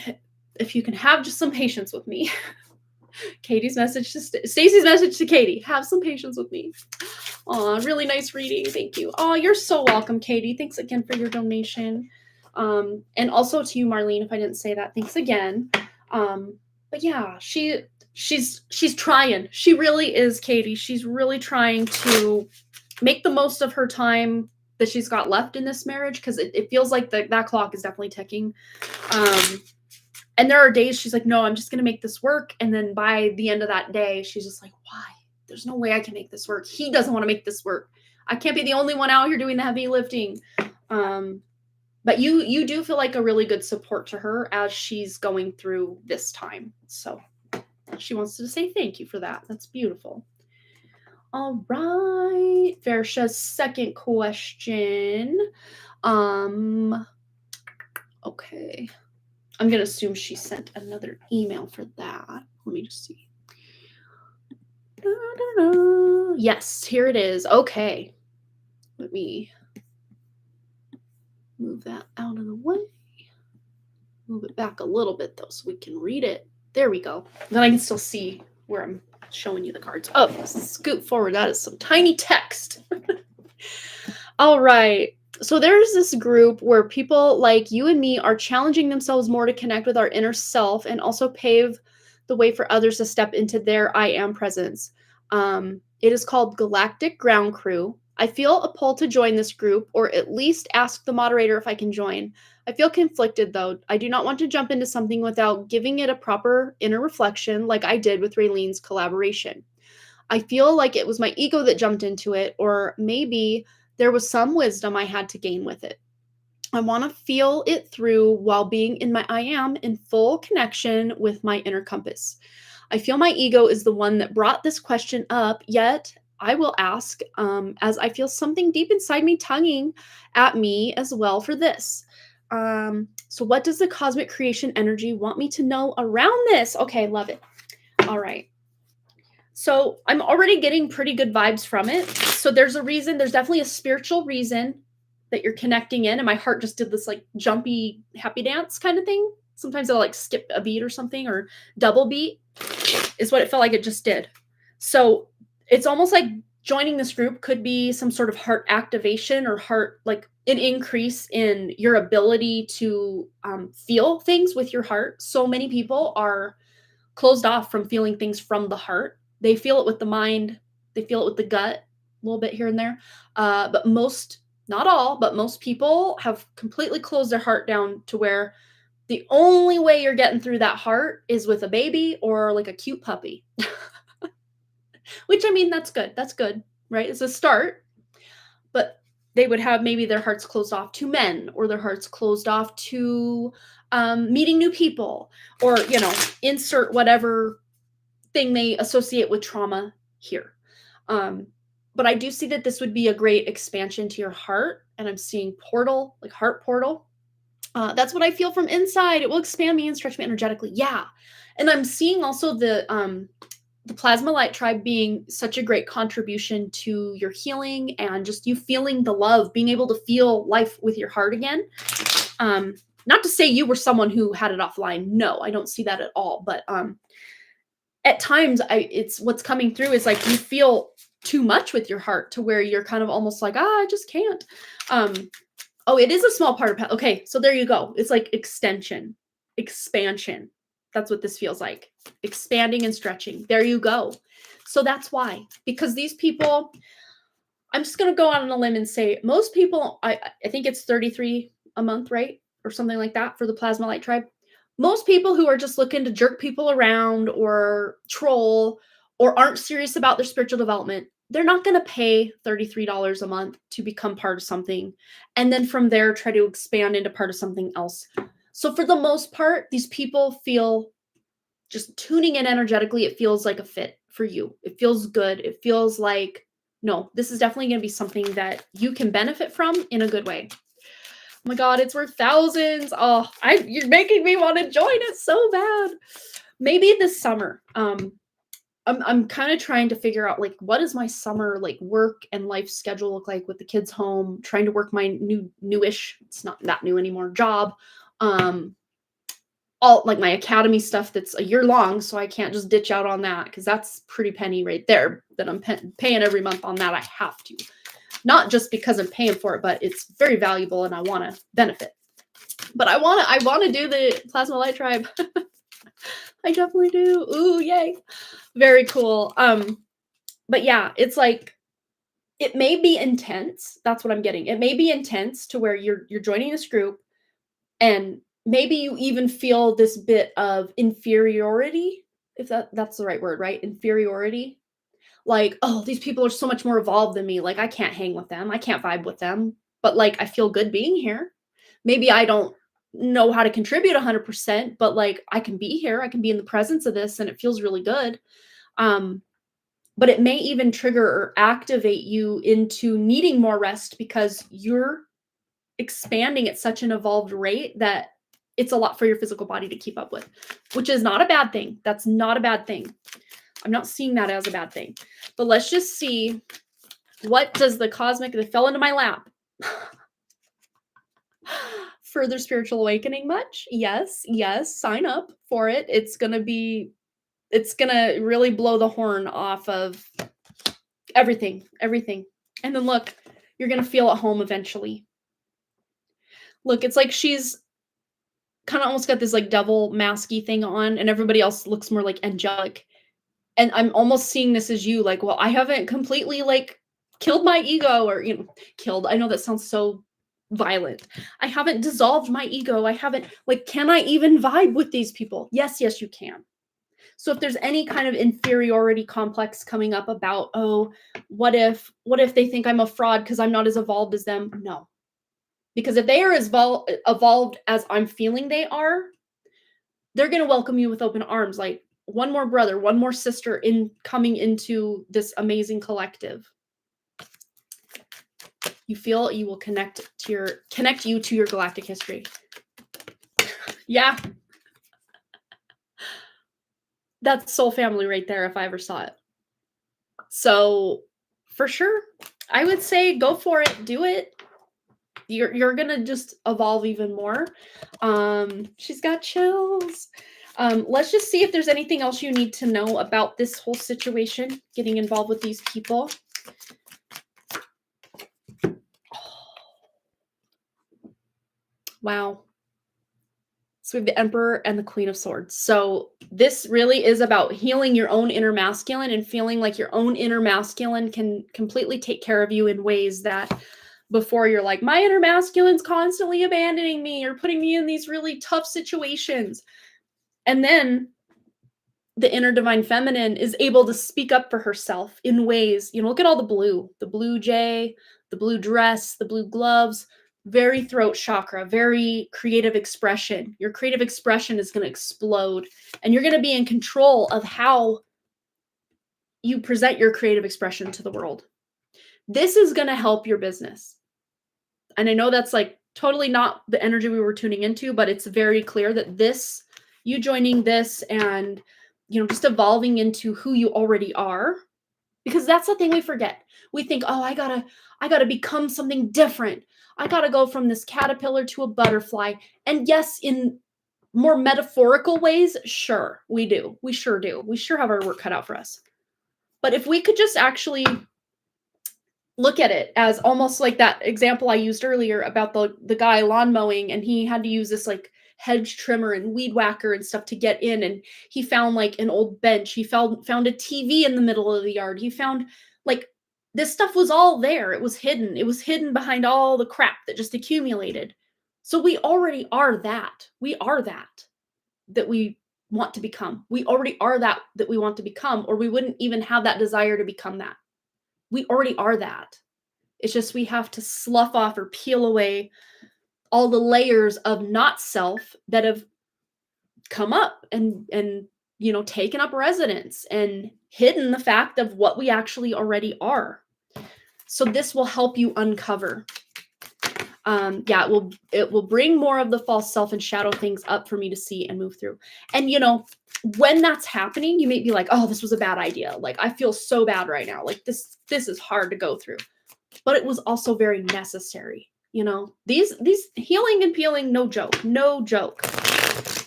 if you can have just some patience with me. Katie's message to Stacy's message to Katie, have some patience with me. Aw, really nice reading. Thank you. Oh, you're so welcome, Katie. Thanks again for your donation. And also to you, Marlene, if I didn't say that, thanks again. But yeah, she's trying. She really is, Katie. She's really trying to make the most of her time that she's got left in this marriage, because it feels like that clock is definitely ticking. And there are days she's like, no, I'm just going to make this work. And then by the end of that day, she's just like, why? There's no way I can make this work. He doesn't want to make this work. I can't be the only one out here doing the heavy lifting. But you do feel like a really good support to her as she's going through this time. So she wants to say thank you for that. That's beautiful. All right. Versha's second question. Okay. I'm going to assume she sent another email for that. Let me just see. Yes, here it is. Okay. Let me move that out of the way. Move it back a little bit, though, so we can read it. There we go. Then I can still see where I'm showing you the cards. Oh, scoot forward. That is some tiny text. All right. So there's this group where people like you and me are challenging themselves more to connect with our inner self and also pave the way for others to step into their I am presence. It is called Galactic Ground Crew. I feel a pull to join this group, or at least ask the moderator if I can join. I feel conflicted, though. I do not want to jump into something without giving it a proper inner reflection like I did with Raylene's collaboration. I feel like it was my ego that jumped into it, or maybe there was some wisdom I had to gain with it. I want to feel it through while being in my I am in full connection with my inner compass. I feel my ego is the one that brought this question up, yet I will ask as I feel something deep inside me tugging at me as well for this. So what does the cosmic creation energy want me to know around this? Okay, love it. All right. So I'm already getting pretty good vibes from it. So there's a reason, there's definitely a spiritual reason that you're connecting in. And my heart just did this like jumpy happy dance kind of thing. Sometimes it'll like skip a beat or something, or double beat is what it felt like it just did. So it's almost like joining this group could be some sort of heart activation or heart, like an increase in your ability to feel things with your heart. So many people are closed off from feeling things from the heart. They feel it with the mind. They feel it with the gut, a little bit here and there. But most, not all, but most people have completely closed their heart down to where the only way you're getting through that heart is with a baby or like a cute puppy. Which, I mean, that's good. That's good, right? It's a start. But they would have maybe their hearts closed off to men, or their hearts closed off to meeting new people, or, you know, insert whatever thing they associate with trauma here. But I do see that this would be a great expansion to your heart. And I'm seeing portal, like heart portal. That's what I feel from inside. It will expand me and stretch me energetically. Yeah. And I'm seeing also the plasma light tribe being such a great contribution to your healing and just you feeling the love, being able to feel life with your heart again. Not to say you were someone who had it offline. No, I don't see that at all. But at times it's what's coming through is like you feel too much with your heart to where you're kind of almost like, I just can't. Oh, it is a small part of okay, so there you go. It's like extension, expansion. That's what this feels like. Expanding and stretching. There you go. So that's why. Because these people, I'm just going to go out on a limb and say most people, I think it's $33 a month, right? Or something like that for the Plasma Light Tribe. Most people who are just looking to jerk people around or troll or aren't serious about their spiritual development, they're not going to pay $33 a month to become part of something. And then from there, try to expand into part of something else. So for the most part, these people feel just tuning in energetically. It feels like a fit for you. It feels good. It feels like, no, this is definitely going to be something that you can benefit from in a good way. my God, it's worth thousands. Oh, you're making me want to join it so bad. Maybe this summer. I'm kind of trying to figure out, like, what does my summer, like, work and life schedule look like with the kids home, trying to work my newish, it's not that new anymore, job. All like my academy stuff that's a year long, so I can't just ditch out on that because that's pretty penny right there that I'm paying every month on that. I have to. Not just because I'm paying for it, but it's very valuable and I want to benefit. But I want to do the Plasma Light Tribe. I definitely do. Ooh, yay. Very cool. But yeah, it's like, it may be intense. That's what I'm getting. It may be intense to where you're joining this group and maybe you even feel this bit of inferiority, if that's the right word, right? Inferiority. Like, oh, these people are so much more evolved than me. Like, I can't hang with them. I can't vibe with them. But like, I feel good being here. Maybe I don't know how to contribute 100%, but like, I can be here. I can be in the presence of this and it feels really good. But it may even trigger or activate you into needing more rest because you're expanding at such an evolved rate that it's a lot for your physical body to keep up with, which is not a bad thing. That's not a bad thing. I'm not seeing that as a bad thing. But let's just see, what does the cosmic that fell into my lap? Further spiritual awakening much? Yes, sign up for it. It's gonna really blow the horn off of everything. And then look, you're gonna feel at home eventually. Look, it's like she's kind of almost got this like devil masky thing on, and everybody else looks more like angelic. And I'm almost seeing this as you, like, well, I haven't completely like killed my ego, or killed. I know that sounds so violent. I haven't dissolved my ego. I haven't, like, can I even vibe with these people? Yes, you can. So if there's any kind of inferiority complex coming up about, oh, what if they think I'm a fraud because I'm not as evolved as them? No. Because if they are as evolved as I'm feeling they are, they're going to welcome you with open arms. Like, one more brother, one more sister in coming into this amazing collective. You feel you will connect you to your galactic history. Yeah. That's soul family right there if I ever saw it. So for sure, I would say go for it. Do it. You're gonna just evolve even more. She's got chills. Let's just see if there's anything else you need to know about this whole situation, getting involved with these people. Wow. So we have the Emperor and the Queen of Swords. So this really is about healing your own inner masculine and feeling like your own inner masculine can completely take care of you in ways that before you're like, my inner masculine's constantly abandoning me or putting me in these really tough situations. And then the inner divine feminine is able to speak up for herself in ways, look at all the blue jay, the blue dress, the blue gloves, very throat chakra, very creative expression. Your creative expression is going to explode and you're going to be in control of how you present your creative expression to the world. This is going to help your business. And I know that's like totally not the energy we were tuning into, but it's very clear that this, you joining this and, just evolving into who you already are, because that's the thing we forget. We think, oh, I gotta become something different. I gotta go from this caterpillar to a butterfly. And yes, in more metaphorical ways, sure, we do. We sure do. We sure have our work cut out for us. But if we could just actually look at it as almost like that example I used earlier about the guy lawn mowing, and he had to use this like hedge trimmer and weed whacker and stuff to get in, and he found like an old bench. He found a TV in the middle of the yard. He found like this stuff was all there. It was hidden. It was hidden behind all the crap that just accumulated. So we already are that. We are that we want to become. We already are that we want to become, or we wouldn't even have that desire to become that. We already are that. It's just we have to slough off or peel away all the layers of not self that have come up and taken up residence and hidden the fact of what we actually already are. So this will help you uncover. Yeah, it will bring more of the false self and shadow things up for me to see and move through. And when that's happening, you may be like, oh, this was a bad idea. Like, I feel so bad right now. Like this is hard to go through. But it was also very necessary. These healing and peeling, no joke.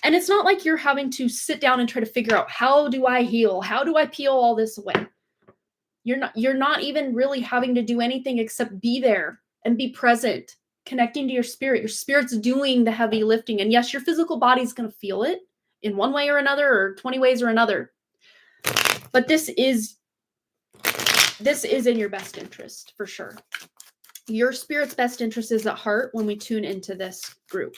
And it's not like you're having to sit down and try to figure out, how do I heal? How do I peel all this away? You're not even really having to do anything except be there and be present, connecting to your spirit. Your spirit's doing the heavy lifting. And yes, your physical body's going to feel it in one way or another, or 20 ways or another. But this is in your best interest, for sure. Your spirit's best interest is at heart when we tune into this group.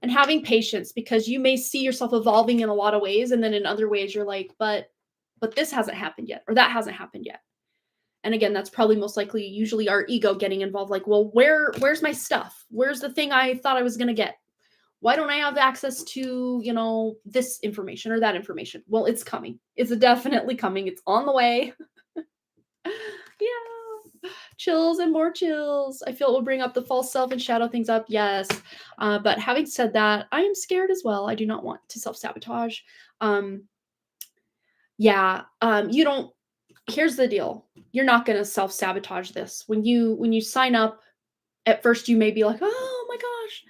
And having patience, because you may see yourself evolving in a lot of ways, and then in other ways you're like, but this hasn't happened yet, or that hasn't happened yet. And again, that's probably most likely usually our ego getting involved. Like, well, where's my stuff? Where's the thing I thought I was going to get? Why don't I have access to, this information or that information? Well, it's coming. It's definitely coming. It's on the way. Yeah. Chills and more chills. I feel it will bring up the false self and shadow things up. Yes. But having said that, I am scared as well. I do not want to self-sabotage. You don't. Here's the deal. You're not going to self-sabotage this. When you sign up, at first you may be like, oh my gosh,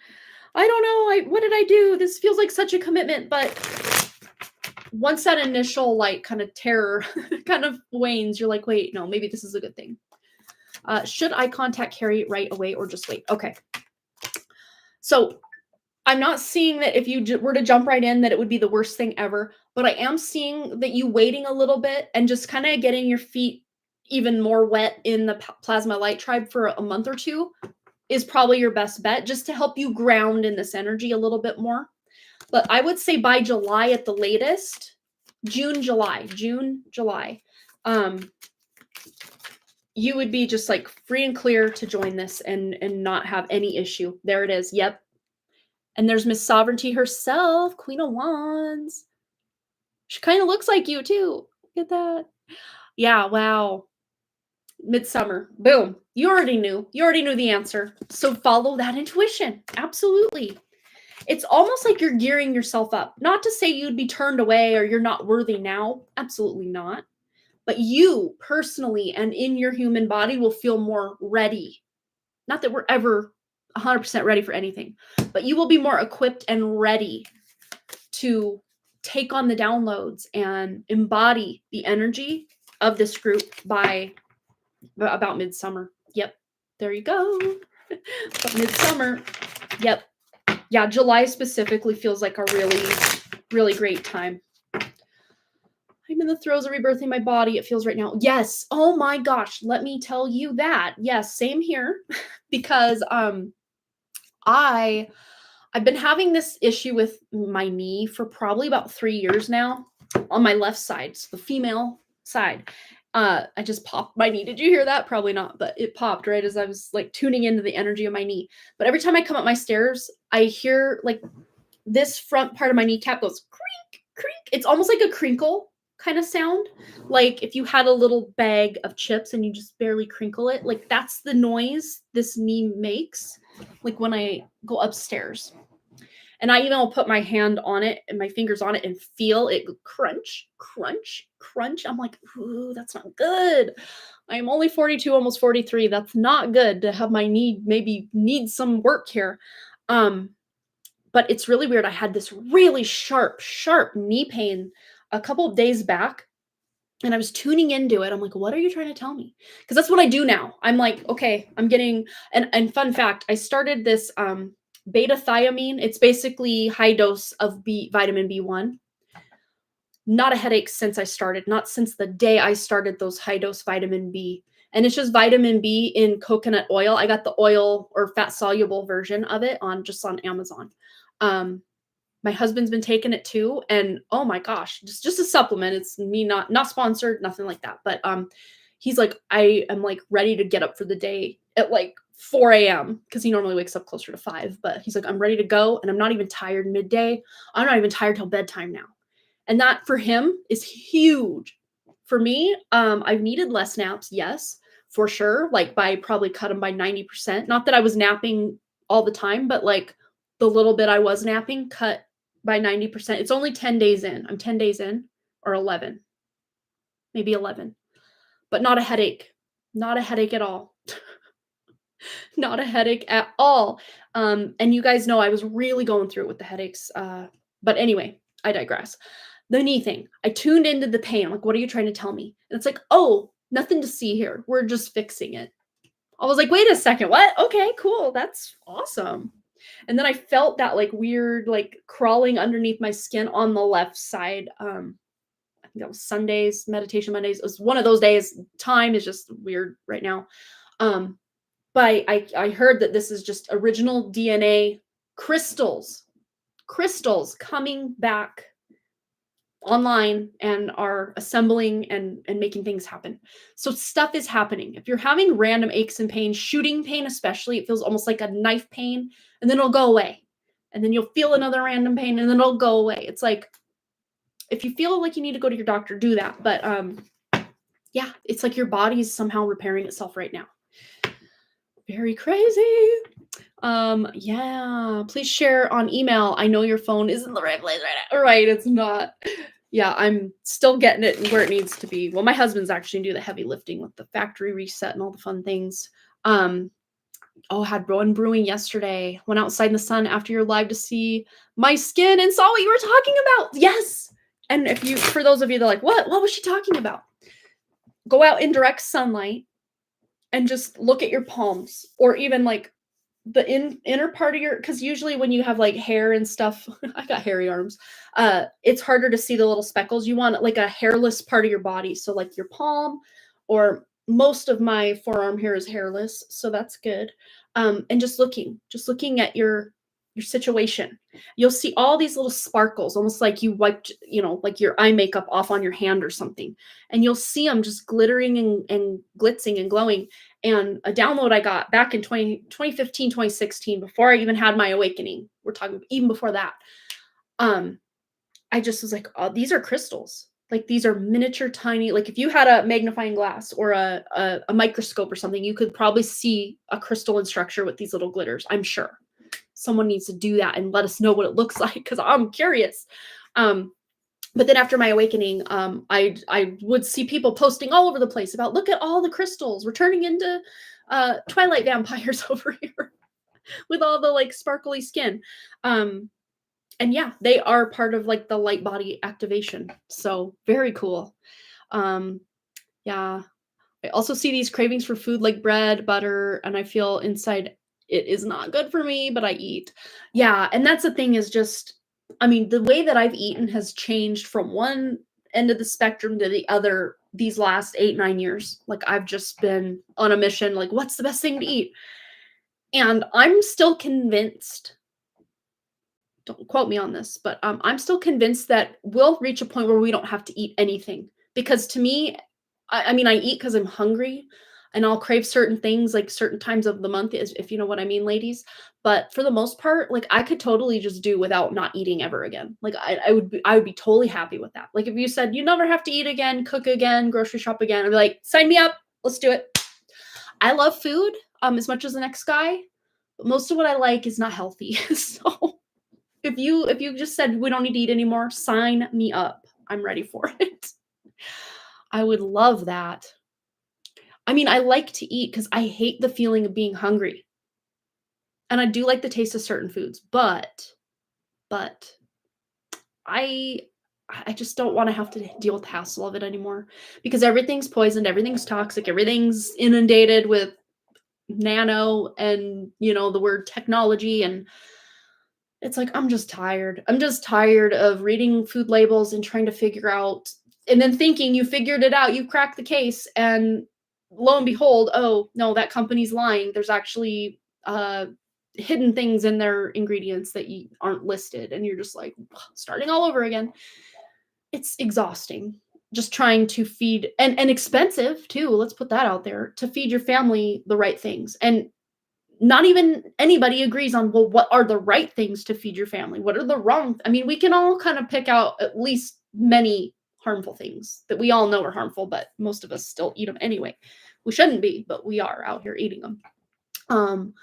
I don't know. What did I do? This feels like such a commitment. But once that initial kind of terror kind of wanes, you're like, wait, no, maybe this is a good thing. Should I contact Carrie right away or just wait? Okay. So I'm not seeing that if you were to jump right in, that it would be the worst thing ever. But I am seeing that you waiting a little bit and just kind of getting your feet even more wet in the plasma light tribe for a month or two is probably your best bet, just to help you ground in this energy a little bit more. But I would say by July at the latest, June, July, you would be just like free and clear to join this and not have any issue. There it is. Yep. And there's Miss Sovereignty herself, Queen of Wands. She kind of looks like you too. Look at that. Yeah, wow. Midsummer. Boom. You already knew. You already knew the answer. So follow that intuition. Absolutely. It's almost like you're gearing yourself up. Not to say you'd be turned away or you're not worthy now. Absolutely not. But you personally and in your human body will feel more ready. Not that we're ever 100% ready for anything, but you will be more equipped and ready to take on the downloads and embody the energy of this group by about midsummer. Yep. There you go. But midsummer. Yep. Yeah. July specifically feels like a really, really great time. I'm in the throes of rebirthing my body. It feels right now. Yes. Oh my gosh. Let me tell you that. Yes. Same here. Because, I've been having this issue with my knee for probably about 3 years now on my left side, so the female side. I just popped my knee. Did you hear that? Probably not, but it popped right as I was like tuning into the energy of my knee. But every time I come up my stairs, I hear like this front part of my kneecap goes crink, crink. It's almost like a crinkle kind of sound. Like if you had a little bag of chips and you just barely crinkle it, like that's the noise this knee makes, like when I go upstairs. And I even will put my hand on it and my fingers on it and feel it crunch, crunch, crunch. I'm like, ooh, that's not good. I'm only 42, almost 43. That's not good to have my knee maybe need some work here. But it's really weird. I had this really sharp knee pain a couple of days back. And I was tuning into it. I'm like, what are you trying to tell me? Because that's what I do now. I'm like, okay, I'm getting, and fun fact, I started this beta thiamine. It's basically high dose of vitamin B1. Not a headache since I started, not since the day I started those high dose vitamin B. And it's just vitamin B in coconut oil. I got the oil or fat soluble version of it on Amazon. My husband's been taking it too, and oh my gosh, just a supplement. It's me not sponsored, nothing like that. But he's like, I am like ready to get up for the day at like 4 a.m. because he normally wakes up closer to 5. But he's like, I'm ready to go, and I'm not even tired midday. I'm not even tired till bedtime now, and that for him is huge. For me, I've needed less naps, yes. for sure, like by probably cut them by 90%. Not that I was napping all the time, but like the little bit I was napping cut by 90%. It's only 10 days in. I'm 10 days in, or 11, maybe 11, but not a headache. Not a headache at all. Not a headache at all. And you guys know I was really going through it with the headaches. But anyway, I digress. The knee thing. I tuned into the pain. I'm like, what are you trying to tell me? And it's like, oh, nothing to see here. We're just fixing it. I was like, wait a second, what? Okay, cool. That's awesome. And then I felt that like weird, like crawling underneath my skin on the left side. I think that was Sundays, meditation Mondays. It was one of those days. Time is just weird right now. But I heard that this is just original DNA crystals coming back online and are assembling and making things happen. So stuff is happening. If you're having random aches and pains, shooting pain especially, it feels almost like a knife pain, and then it'll go away. And then you'll feel another random pain, and then it'll go away. It's like, if you feel like you need to go to your doctor, do that. But yeah, it's like your body's somehow repairing itself right now. Very crazy. Yeah, please share on email. I know your phone isn't in the right place right now. Right, it's not. Yeah, I'm still getting it where it needs to be. Well, my husband's actually do the heavy lifting with the factory reset and all the fun things. Had one brewing yesterday. Went outside in the sun after your live to see my skin and saw what you were talking about. Yes. And for those of you that are like, what was she talking about? Go out in direct sunlight and just look at your palms, or even like the inner part of your, because usually when you have like hair and stuff, I got hairy arms, it's harder to see the little speckles. You want like a hairless part of your body. So like your palm, or most of my forearm hair is hairless. So that's good. And just looking at your situation, you'll see all these little sparkles, almost like you wiped, like your eye makeup off on your hand or something. And you'll see them just glittering and glitzing and glowing. And a download I got back in 2015, 2016, before I even had my awakening. We're talking even before that. I just was like, oh, these are crystals. Like, these are miniature, tiny, like if you had a magnifying glass or a microscope or something, you could probably see a crystalline structure with these little glitters. I'm sure someone needs to do that and let us know what it looks like, because I'm curious. But then after my awakening, I would see people posting all over the place about, look at all the crystals. We're turning into Twilight vampires over here with all the like sparkly skin. And yeah, they are part of like the light body activation. So very cool. Yeah. I also see these cravings for food like bread, butter, and I feel inside it is not good for me, but I eat. Yeah. And that's the thing, is just, I mean, the way that I've eaten has changed from one end of the spectrum to the other these last 8-9 years. Like, I've just been on a mission, like, what's the best thing to eat? And I'm still convinced, don't quote me on this, but I'm still convinced that we'll reach a point where we don't have to eat anything. Because to me, I mean, I eat because I'm hungry, and I'll crave certain things like certain times of the month, if you know what I mean, ladies. But for the most part, like, I could totally just do without not eating ever again. Like, I would be totally happy with that. Like, if you said you never have to eat again, cook again, grocery shop again, I'd be like, sign me up. Let's do it. I love food as much as the next guy, but most of what I like is not healthy. So if you just said we don't need to eat anymore, sign me up. I'm ready for it. I would love that. I mean, I like to eat because I hate the feeling of being hungry. And I do like the taste of certain foods, but I just don't want to have to deal with the hassle of it anymore, because everything's poisoned, everything's toxic, everything's inundated with nano and, the word technology. And it's like, I'm just tired. I'm just tired of reading food labels and trying to figure out, and then thinking you figured it out, you cracked the case, and lo and behold, oh no, that company's lying. There's actually hidden things in their ingredients that you aren't listed, and you're just like starting all over again. It's exhausting just trying to feed, and expensive too. Let's put that out there, to feed your family the right things. And not even anybody agrees on, well, what are the right things to feed your family? What are the wrong? I mean, we can all kind of pick out at least many harmful things that we all know are harmful, but most of us still eat them anyway. We shouldn't be, but we are out here eating them. Um,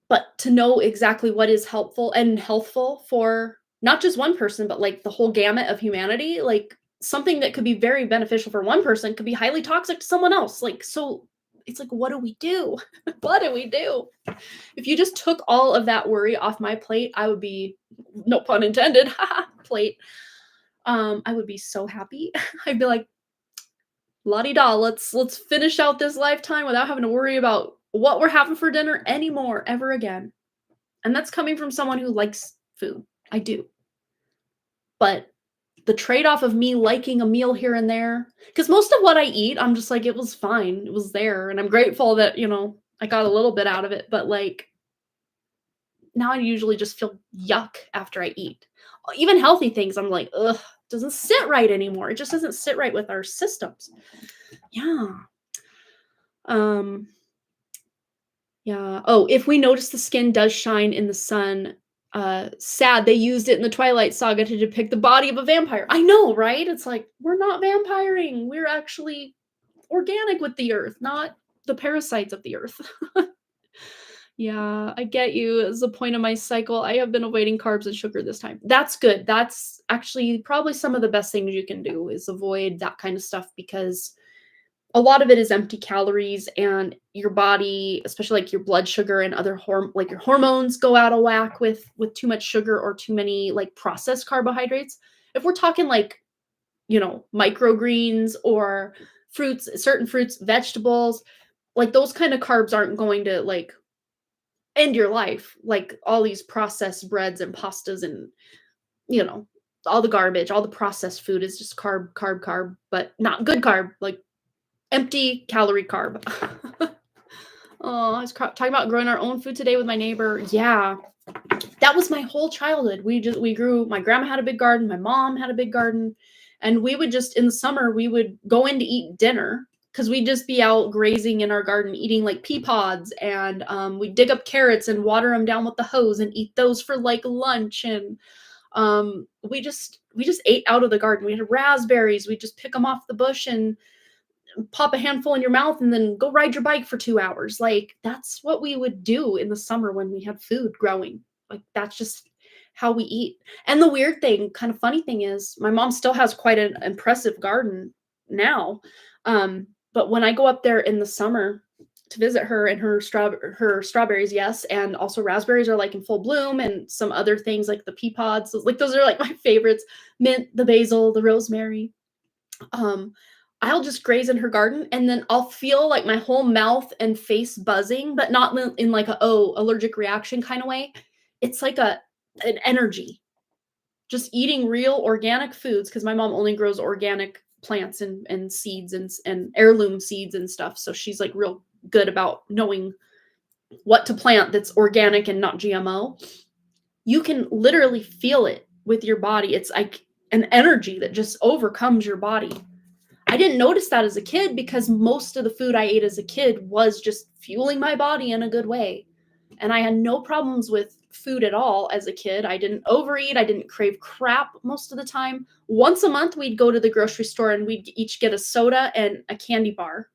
but to know exactly what is helpful and healthful for not just one person, but like the whole gamut of humanity, like something that could be very beneficial for one person could be highly toxic to someone else. Like, so it's like, what do we do? What do we do? If you just took all of that worry off my plate, I would be, no pun intended, plate. I would be so happy. I'd be like, la-di-da, let's finish out this lifetime without having to worry about what we're having for dinner anymore, ever again. And that's coming from someone who likes food. I do. But the trade-off of me liking a meal here and there, because most of what I eat, I'm just like, it was fine. It was there. And I'm grateful that, I got a little bit out of it. But like, now I usually just feel yuck after I eat. Even healthy things, I'm like, ugh, doesn't sit right anymore. It just doesn't sit right with our systems. Yeah. Yeah. Oh, if we notice the skin does shine in the sun, sad they used it in the Twilight Saga to depict the body of a vampire. I know, right? It's like, we're not vampiring. We're actually organic with the earth, not the parasites of the earth. Yeah, I get you. As the point of my cycle, I have been avoiding carbs and sugar this time. That's good. That's actually probably some of the best things you can do is avoid that kind of stuff because a lot of it is empty calories and your body, especially like your blood sugar and other like your hormones go out of whack with too much sugar or too many like processed carbohydrates. If we're talking like, microgreens or fruits, certain fruits, vegetables, like those kind of carbs aren't going to like end your life like all these processed breads and pastas and you know all the garbage, all the processed food is just carb, but not good carb, like empty calorie carb. Oh, I was talking about growing our own food today with my neighbor. Yeah, that was my whole childhood. We grew. My grandma had a big garden. My mom had a big garden, and we would just in the summer we would go in to eat dinner because we'd just be out grazing in our garden eating like pea pods, and we'd dig up carrots and water them down with the hose and eat those for like lunch. And we just ate out of the garden. We had raspberries. We just pick them off the bush and pop a handful in your mouth and then go ride your bike for 2 hours. Like that's what we would do in the summer when we had food growing. Like that's just how we eat. And the weird thing, kind of funny thing is my mom still has quite an impressive garden now. But when I go up there in the summer to visit her and her strawberries, yes, and also raspberries are like in full bloom and some other things like the pea pods. Like those are like my favorites. Mint, the basil, the rosemary. I'll just graze in her garden and then I'll feel like my whole mouth and face buzzing, but not in like a allergic reaction kind of way. It's like an energy. Just eating real organic foods because my mom only grows organic plants and seeds and heirloom seeds and stuff. So she's like real good about knowing what to plant that's organic and not GMO. You can literally feel it with your body. It's like an energy that just overcomes your body. I didn't notice that as a kid because most of the food I ate as a kid was just fueling my body in a good way. And I had no problems with food at all as a kid. I didn't overeat. I didn't crave crap most of the time. Once a month, we'd go to the grocery store and we'd each get a soda and a candy bar.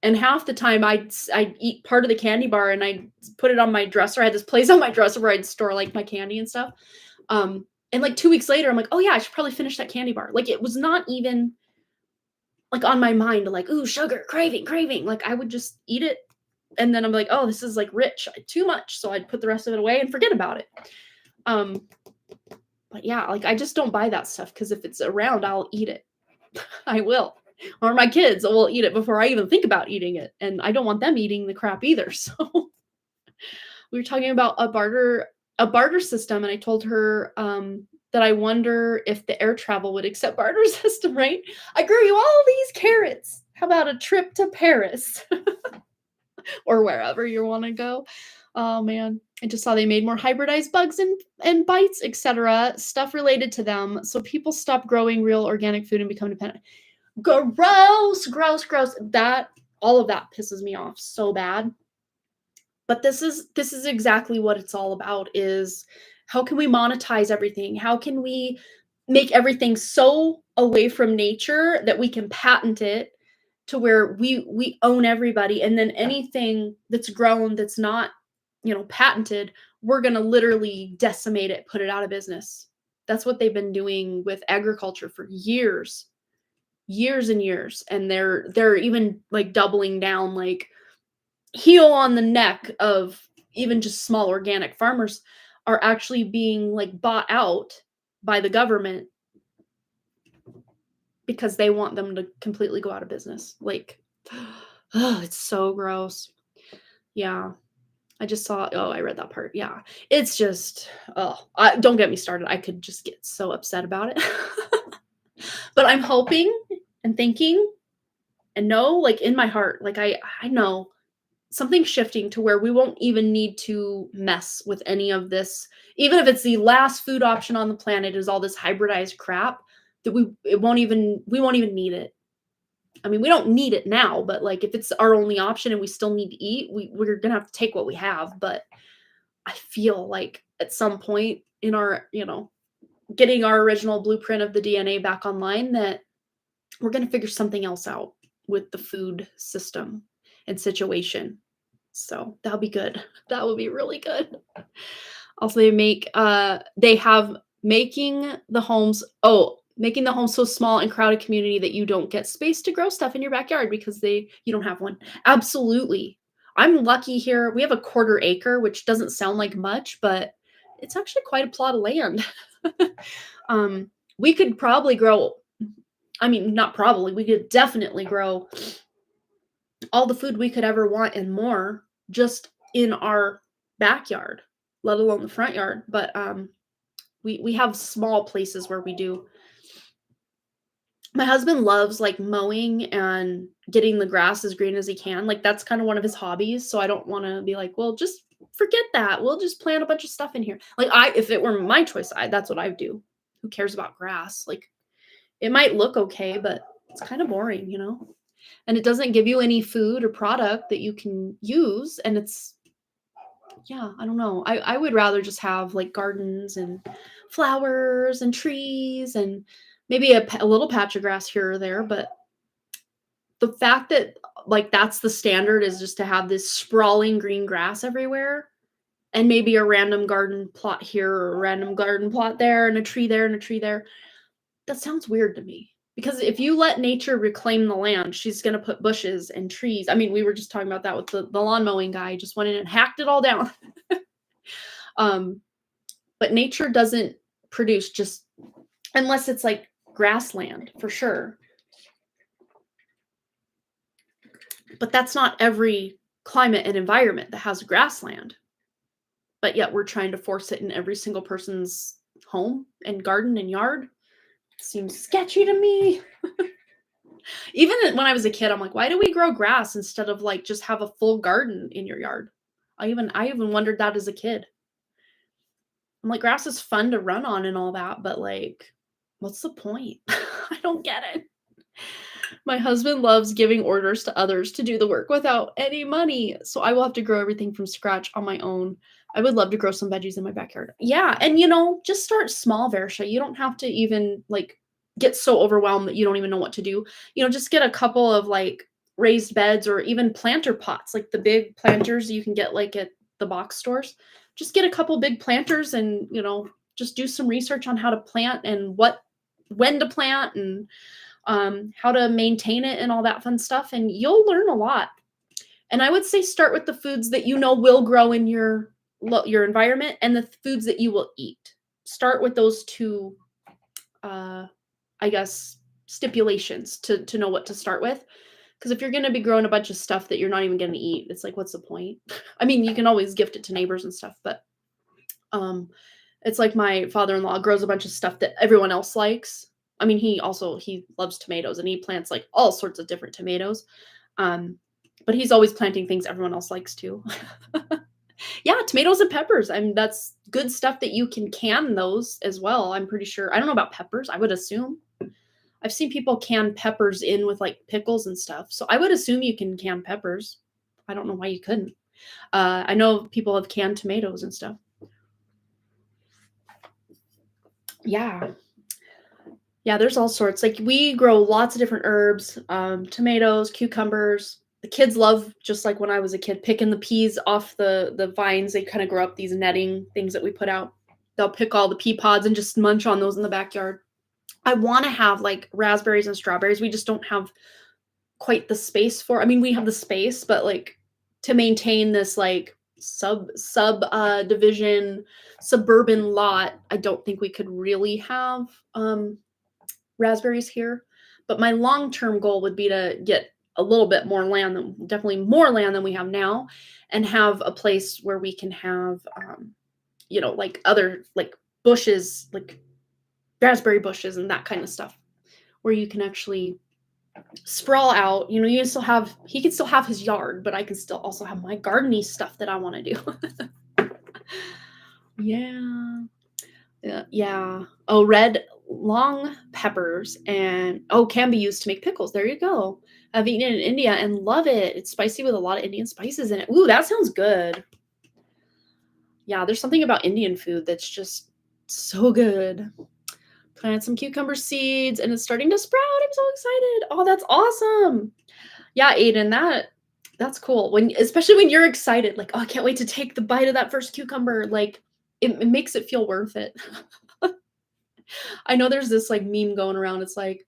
And half the time I'd eat part of the candy bar and I'd put it on my dresser. I had this place on my dresser where I'd store like my candy and stuff. And like 2 weeks later, I'm like, oh yeah, I should probably finish that candy bar. Like it was not even like on my mind, like, ooh, sugar, craving. Like I would just eat it. And then I'm like, oh, this is like rich, too much. So I'd put the rest of it away and forget about it. But yeah, like I just don't buy that stuff because if it's around, I'll eat it. I will. Or my kids will eat it before I even think about eating it. And I don't want them eating the crap either. So we were talking about a barter system. And I told her that I wonder if the air travel would accept barter system, right? I grew you all these carrots. How about a trip to Paris? Or wherever you want to go. Oh man, I just saw they made more hybridized bugs and bites, etc. Stuff related to them. So people stop growing real organic food and become dependent. Gross. That all of that pisses me off so bad. But this is exactly what it's all about is how can we monetize everything? How can we make everything so away from nature that we can patent it to where we own everybody, and then anything that's grown that's not, patented, we're going to literally decimate it, put it out of business. That's what they've been doing with agriculture for years, years and years, and they're even like doubling down, like heel on the neck of even just small organic farmers are actually being like bought out by the government because they want them to completely go out of business. Like, oh, it's so gross. Yeah. I just saw, oh, I read that part. Yeah. It's just, don't get me started. I could just get so upset about it. But I'm hoping and thinking and know, like in my heart, like I know something shifting to where we won't even need to mess with any of this. Even if it's the last food option on the planet is all this hybridized crap, that we won't even need it. I mean, we don't need it now, but like if it's our only option and we still need to eat, we're gonna have to take what we have. But I feel like at some point in our, getting our original blueprint of the DNA back online, that we're gonna figure something else out with the food system and situation. So that'll be good. That will be really good. Also, they have making the homes so small and crowded community that you don't get space to grow stuff in your backyard because you don't have one. Absolutely. I'm lucky here. We have a 1/4 acre, which doesn't sound like much, but it's actually quite a plot of land. We could probably grow, I mean, not probably, we could definitely grow all the food we could ever want and more just in our backyard, let alone the front yard. But we have small places where we do. My husband loves like mowing and getting the grass as green as he can. Like that's kind of one of his hobbies. So I don't want to be like, well, just forget that. We'll just plant a bunch of stuff in here. Like if it were my choice, that's what I would do. Who cares about grass? Like it might look okay, but it's kind of boring, and it doesn't give you any food or product that you can use. And I don't know. I would rather just have like gardens and flowers and trees and maybe a little patch of grass here or there. But the fact that like that's the standard is just to have this sprawling green grass everywhere and maybe a random garden plot here or a random garden plot there and a tree there and a tree there. That sounds weird to me. Because if you let nature reclaim the land, she's going to put bushes and trees. I mean, we were just talking about that with the lawn mowing guy. Just went in and hacked it all down. But nature doesn't produce just unless it's like grassland for sure. But that's not every climate and environment that has grassland. But yet we're trying to force it in every single person's home and garden and yard. Seems sketchy to me. Even when I was a kid, I'm like, why do we grow grass instead of like just have a full garden in your yard? I even wondered that as a kid. I'm like, grass is fun to run on and all that, but like, what's the point? I don't get it. My husband loves giving orders to others to do the work without any money. So I will have to grow everything from scratch on my own. I would love to grow some veggies in my backyard. Yeah. And just start small, Versha. You don't have to even like get so overwhelmed that you don't even know what to do. Just get a couple of like raised beds or even planter pots, like the big planters you can get like at the box stores. Just get a couple big planters and, just do some research on how to plant and when to plant and how to maintain it and all that fun stuff. And you'll learn a lot. And I would say start with the foods that will grow in your environment and the foods that you will eat. Start with those two, I guess, stipulations to know what to start with. Because if you're going to be growing a bunch of stuff that you're not even going to eat, it's like, what's the point? I mean, you can always gift it to neighbors and stuff, but it's like my father-in-law grows a bunch of stuff that everyone else likes. I mean, he loves tomatoes and he plants like all sorts of different tomatoes. But he's always planting things everyone else likes too. Yeah, tomatoes and peppers. I mean, that's good stuff that you can those as well. I'm pretty sure. I don't know about peppers. I would assume. I've seen people can peppers in with like pickles and stuff. So I would assume you can can peppers. I don't know why you couldn't. I know people have canned tomatoes and stuff. Yeah. Yeah, there's all sorts. Like we grow lots of different herbs, tomatoes, cucumbers. The kids love just like when I was a kid, picking the peas off the vines. They kind of grow up these netting things that we put out. They'll pick all the pea pods and just munch on those in the backyard. I want to have like raspberries and strawberries. We just don't have quite the space for. I mean, we have the space, but like to maintain this like division suburban lot, I don't think we could really have raspberries here. But my long-term goal would be to get a little bit more land than definitely more land than we have now and have a place where we can have like other like bushes, like raspberry bushes and that kind of stuff where you can actually sprawl out. You know, you can still have he can still have his yard, but I can still also have my gardeny stuff that I want to do. Yeah. Yeah. Oh, red long peppers and can be used to make pickles. There you go. I've eaten it in India and love it. It's spicy with a lot of Indian spices in it. Ooh, that sounds good. Yeah, there's something about Indian food that's just so good. Planted some cucumber seeds and it's starting to sprout. I'm so excited. Oh, that's awesome. Yeah, Aiden, that's cool. Especially when you're excited, like, oh, I can't wait to take the bite of that first cucumber. Like, it makes it feel worth it. I know there's this like meme going around. It's like,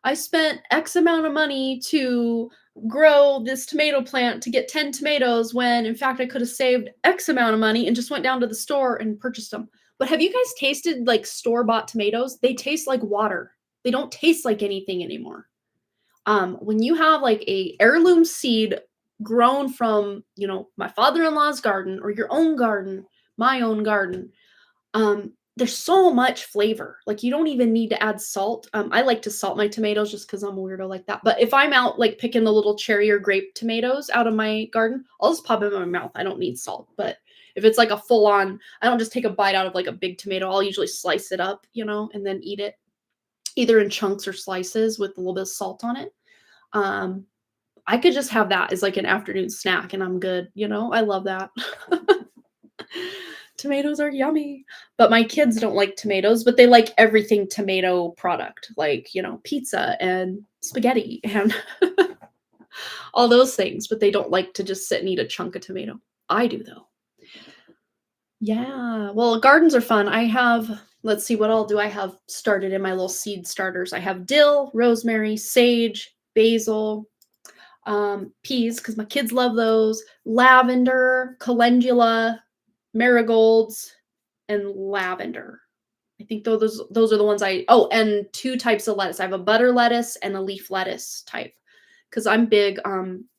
I spent X amount of money to grow this tomato plant to get 10 tomatoes when in fact I could have saved X amount of money and just went down to the store and purchased them. But have you guys tasted like store-bought tomatoes? They taste like water. They don't taste like anything anymore. When you have like a heirloom seed grown from, my father-in-law's garden or your own garden, my own garden, there's so much flavor. Like you don't even need to add salt. I like to salt my tomatoes just because I'm a weirdo like that. But if I'm out like picking the little cherry or grape tomatoes out of my garden, I'll just pop them in my mouth. I don't need salt. But if it's like a full on, I don't just take a bite out of like a big tomato. I'll usually slice it up, and then eat it either in chunks or slices with a little bit of salt on it. I could just have that as like an afternoon snack and I'm good. I love that. Tomatoes are yummy. But my kids don't like tomatoes, but they like everything tomato product, like, pizza and spaghetti and all those things, but they don't like to just sit and eat a chunk of tomato. I do though. Yeah. Well, gardens are fun. Let's see, what all do I have started in my little seed starters? I have dill, rosemary, sage, basil, peas, because my kids love those, lavender, calendula, marigolds, and lavender. I think those are the ones and two types of lettuce. I have a butter lettuce and a leaf lettuce type because I'm big.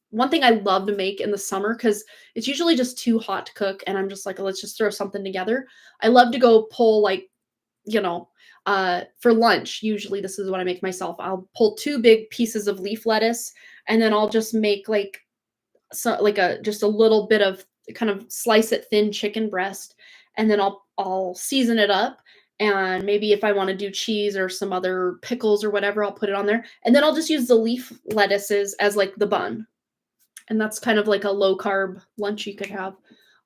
One thing I love to make in the summer because it's usually just too hot to cook, and I'm just like, let's just throw something together. I love to go pull like, for lunch. Usually, this is what I make myself. I'll pull two big pieces of leaf lettuce, and then I'll just make like just a little bit of kind of slice it thin chicken breast, and then I'll season it up. And maybe if I want to do cheese or some other pickles or whatever, I'll put it on there. And then I'll just use the leaf lettuces as like the bun. And that's kind of like a low carb lunch you could have.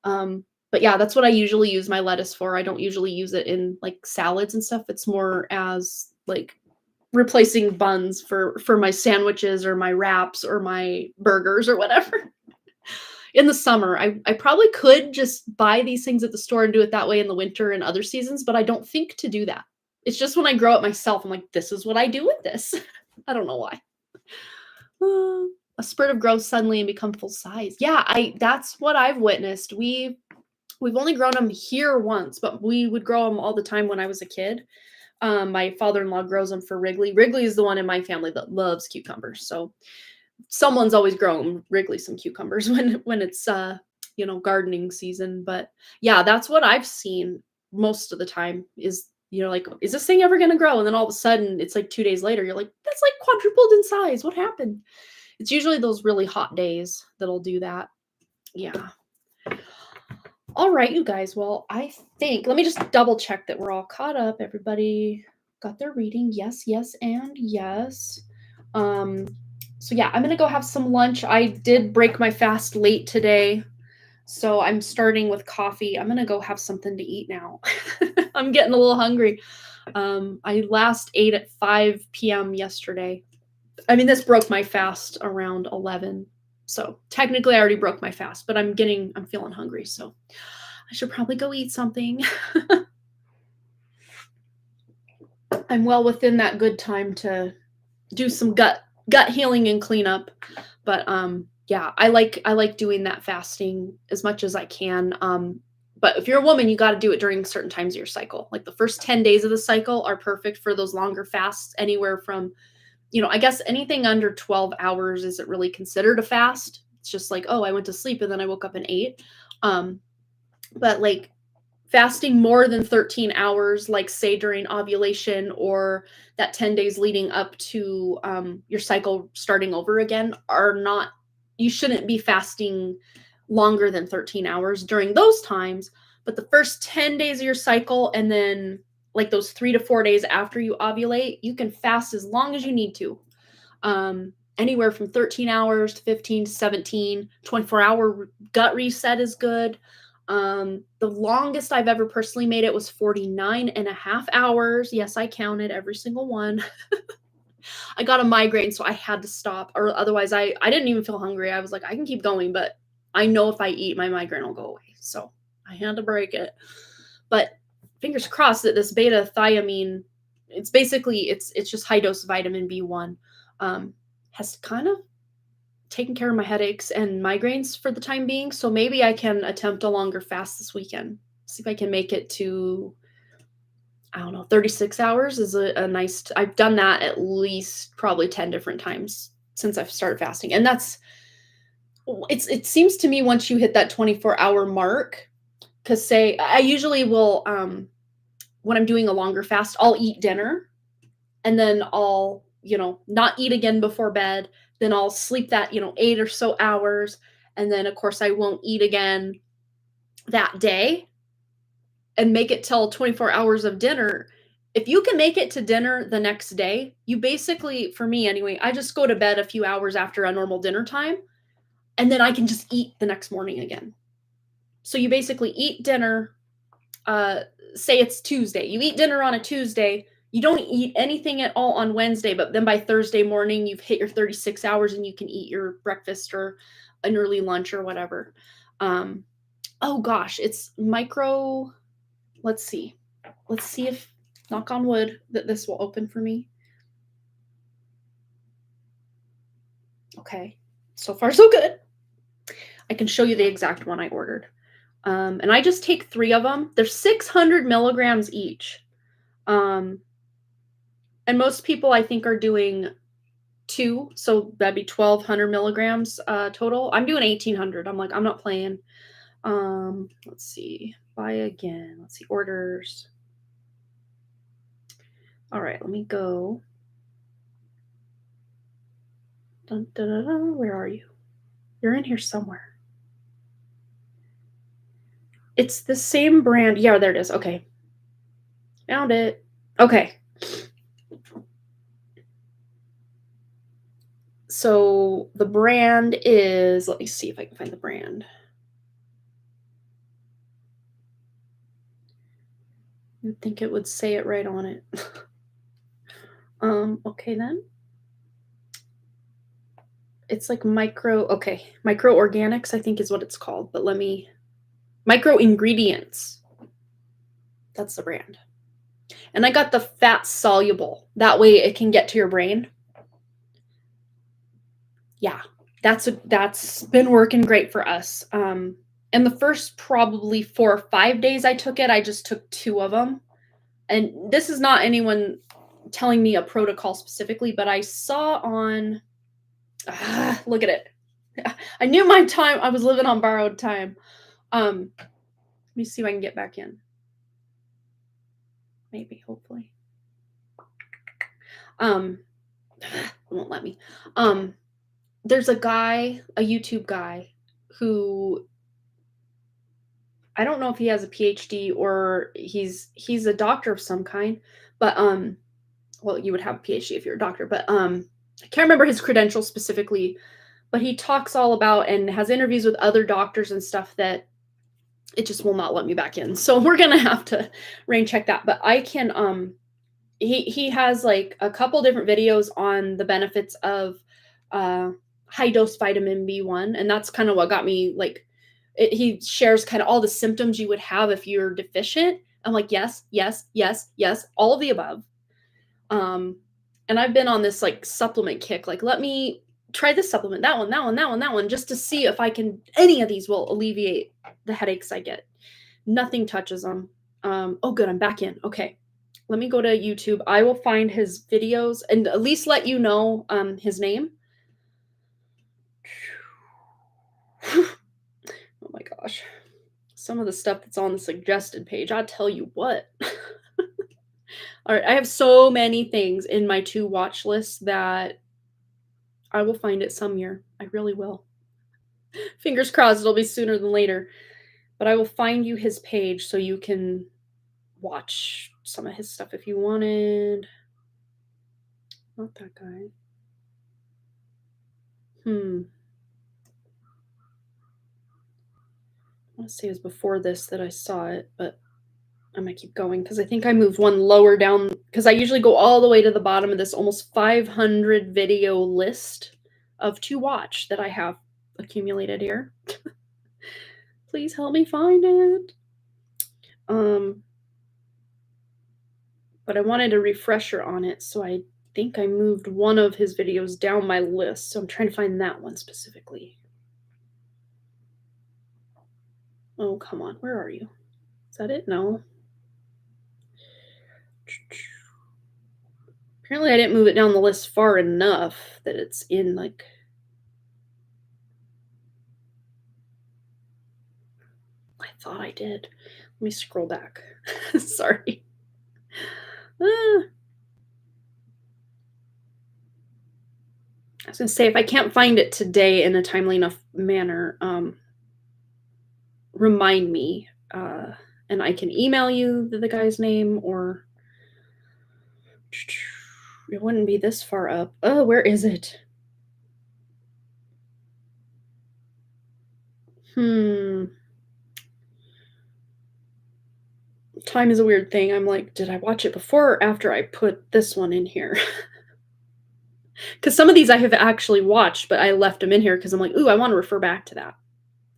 But yeah, that's what I usually use my lettuce for. I don't usually use it in like salads and stuff. It's more as like replacing buns for my sandwiches or my wraps or my burgers or whatever. In the summer, I probably could just buy these things at the store and do it that way in the winter and other seasons, but I don't think to do that. It's just when I grow it myself, I'm like, this is what I do with this. I don't know why. A spurt of growth suddenly and become full size. Yeah, that's what I've witnessed. We've only grown them here once, but we would grow them all the time when I was a kid. My father-in-law grows them for Wrigley. Wrigley is the one in my family that loves cucumbers. So someone's always grown Wrigley some cucumbers when it's gardening season. But yeah, that's what I've seen most of the time is, like, is this thing ever going to grow? And then all of a sudden it's like 2 days later, you're like, that's like quadrupled in size. What happened? It's usually those really hot days that'll do that. Yeah. All right, you guys. Well, I think, let me just double check that we're all caught up. Everybody got their reading. Yes, yes, and yes. So yeah, I'm going to go have some lunch. I did break my fast late today, so I'm starting with coffee. I'm going to go have something to eat now. I'm getting a little hungry. I last ate at 5 p.m. yesterday. I mean, this broke my fast around 11. So technically I already broke my fast, but I'm feeling hungry. So I should probably go eat something. I'm well within that good time to do some gut healing and cleanup. But yeah, I like doing that fasting as much as I can. But if you're a woman, you got to do it during certain times of your cycle. Like the first 10 days of the cycle are perfect for those longer fasts, anywhere from, I guess anything under 12 hours isn't really considered a fast. It's just like, oh, I went to sleep and then I woke up and ate. But like fasting more than 13 hours, like say during ovulation or that 10 days leading up to your cycle starting over again, you shouldn't be fasting longer than 13 hours during those times. But the first 10 days of your cycle, and then like those 3 to 4 days after you ovulate, you can fast as long as you need to. Anywhere from 13 hours to 15 to 17, 24-hour gut reset is good. The longest I've ever personally made it was 49 and a half hours. Yes, I counted every single one. I got a migraine, so I had to stop, or otherwise I didn't even feel hungry. I was like, I can keep going, but I know if I eat, my migraine will go away. So I had to break it. But fingers crossed that this beta thiamine, it's just high dose vitamin B1, has kind of taken care of my headaches and migraines for the time being. So maybe I can attempt a longer fast this weekend. See if I can make it to, I don't know, 36 hours is a nice, I've done that at least probably 10 different times since I've started fasting. And it seems to me once you hit that 24-hour mark, because say I usually will, when I'm doing a longer fast, I'll eat dinner and then I'll, not eat again before bed. Then I'll sleep that, 8 or so hours. And then of course I won't eat again that day and make it till 24 hours of dinner. If you can make it to dinner the next day, you basically, for me anyway, I just go to bed a few hours after a normal dinner time, and then I can just eat the next morning again. So you basically eat dinner, say it's Tuesday. You eat dinner on a Tuesday. You don't eat anything at all on Wednesday, but then by Thursday morning, you've hit your 36 hours and you can eat your breakfast or an early lunch or whatever. Oh gosh, it's micro. Let's see if, knock on wood, that this will open for me. Okay, so far so good. I can show you the exact one I ordered. And I just take 3 of them. They're 600 milligrams each. And most people I think are doing 2, so that'd be 1,200 milligrams total. I'm doing 1,800. I'm like, I'm not playing. Let's see, buy again. Let's see, orders. All right, let me go. Dun, dun, dun, dun. Where are you? You're in here somewhere. It's the same brand. Yeah, there it is. Okay. Found it. Okay. So the brand is, let me see if I can find the brand. You'd think it would say it right on it. Okay then. It's like micro organics, I think is what it's called, but micro ingredients. That's the brand. And I got the fat soluble. That way it can get to your brain. Yeah, that's been working great for us. And the first probably 4 or 5 days I took it, I just took 2 of them. And this is not anyone telling me a protocol specifically, but I saw on, look at it. I knew my time, I was living on borrowed time. Let me see if I can get back in. Maybe, hopefully. It won't let me. There's a YouTube guy who, I don't know if he has a PhD or he's a doctor of some kind, but well, you would have a PhD if you're a doctor, but I can't remember his credentials specifically, but he talks all about and has interviews with other doctors and stuff that it just will not let me back in. So we're going to have to rain check that, but I can he has like a couple different videos on the benefits of uh, high dose vitamin B1, and that's kind of what got me like. He shares kind of all the symptoms you would have if you're deficient. I'm like, yes, yes, yes, yes, all of the above. Um, and I've been on this like supplement kick. Like, let me try this supplement, that one, that one, that one, that one, just to see if I can. Any of these will alleviate the headaches I get. Nothing touches them. Oh, good, I'm back in. Okay, let me go to YouTube. I will find his videos and at least let you know his name. Oh my gosh. Some of the stuff that's on the suggested page, I'll tell you what. All right, I have so many things in my to watch list that I will find it some year. I really will. Fingers crossed it'll be sooner than later. But I will find you his page so you can watch some of his stuff if you wanted. Not that guy. I want to say it was before this that I saw it, but I'm gonna keep going because I think I moved one lower down because I usually go all the way to the bottom of this almost 500 video list of to watch that I have accumulated here. Please help me find it. But I wanted a refresher on it, so I think I moved one of his videos down my list. So I'm trying to find that one specifically. Oh, come on. Where are you? Is that it? No. Apparently I didn't move it down the list far enough that it's in like... I thought I did. Let me scroll back. Sorry. I was gonna say, if I can't find it today in a timely enough manner, remind me, and I can email you the guy's name, or it wouldn't be this far up. Oh, where is it? Time is a weird thing. I'm like, did I watch it before or after I put this one in here? Because some of these I have actually watched, but I left them in here because I'm like, ooh, I want to refer back to that.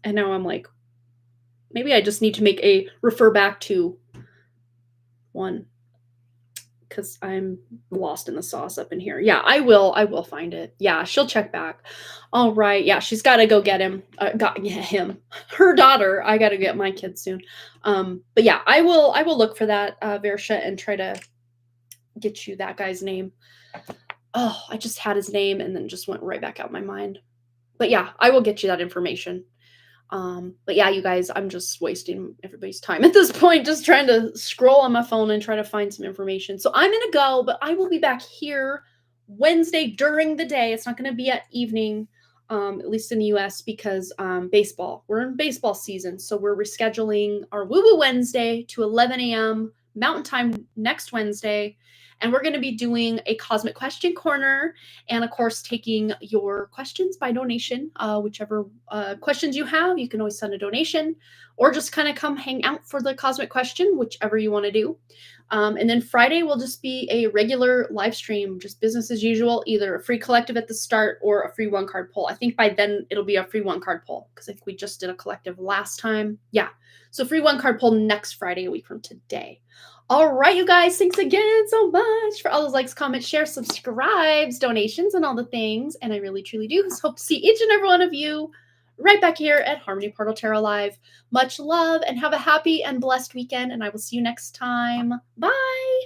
And now I'm like, maybe I just need to make a refer back to one because I'm lost in the sauce up in here. Yeah, I will find it. Yeah, she'll check back. All right. Yeah, she's got to go get him. Him. Her daughter. I got to get my kids soon. But yeah, I will look for that, Versha, and try to get you that guy's name. Oh, I just had his name and then just went right back out of my mind. But yeah, I will get you that information. But yeah, you guys, I'm just wasting everybody's time at this point, just trying to scroll on my phone and try to find some information. So I'm going to go, but I will be back here Wednesday during the day. It's not going to be at evening, at least in the US, because baseball. We're in baseball season. So we're rescheduling our Woo Woo Wednesday to 11 a.m. Mountain Time next Wednesday. And we're going to be doing a Cosmic Question Corner and, of course, taking your questions by donation. Whichever questions you have, you can always send a donation or just kind of come hang out for the Cosmic Question, whichever you want to do. And then Friday will just be a regular live stream, just business as usual, either a free collective at the start or a free one card pull. I think by then it'll be a free one card pull because I think we just did a collective last time. Yeah. So free one card pull next Friday, a week from today. All right, you guys, thanks again so much for all those likes, comments, shares, subscribes, donations, and all the things. And I really, truly do hope to see each and every one of you right back here at Harmony Portal Tarot Live. Much love and have a happy and blessed weekend. And I will see you next time. Bye.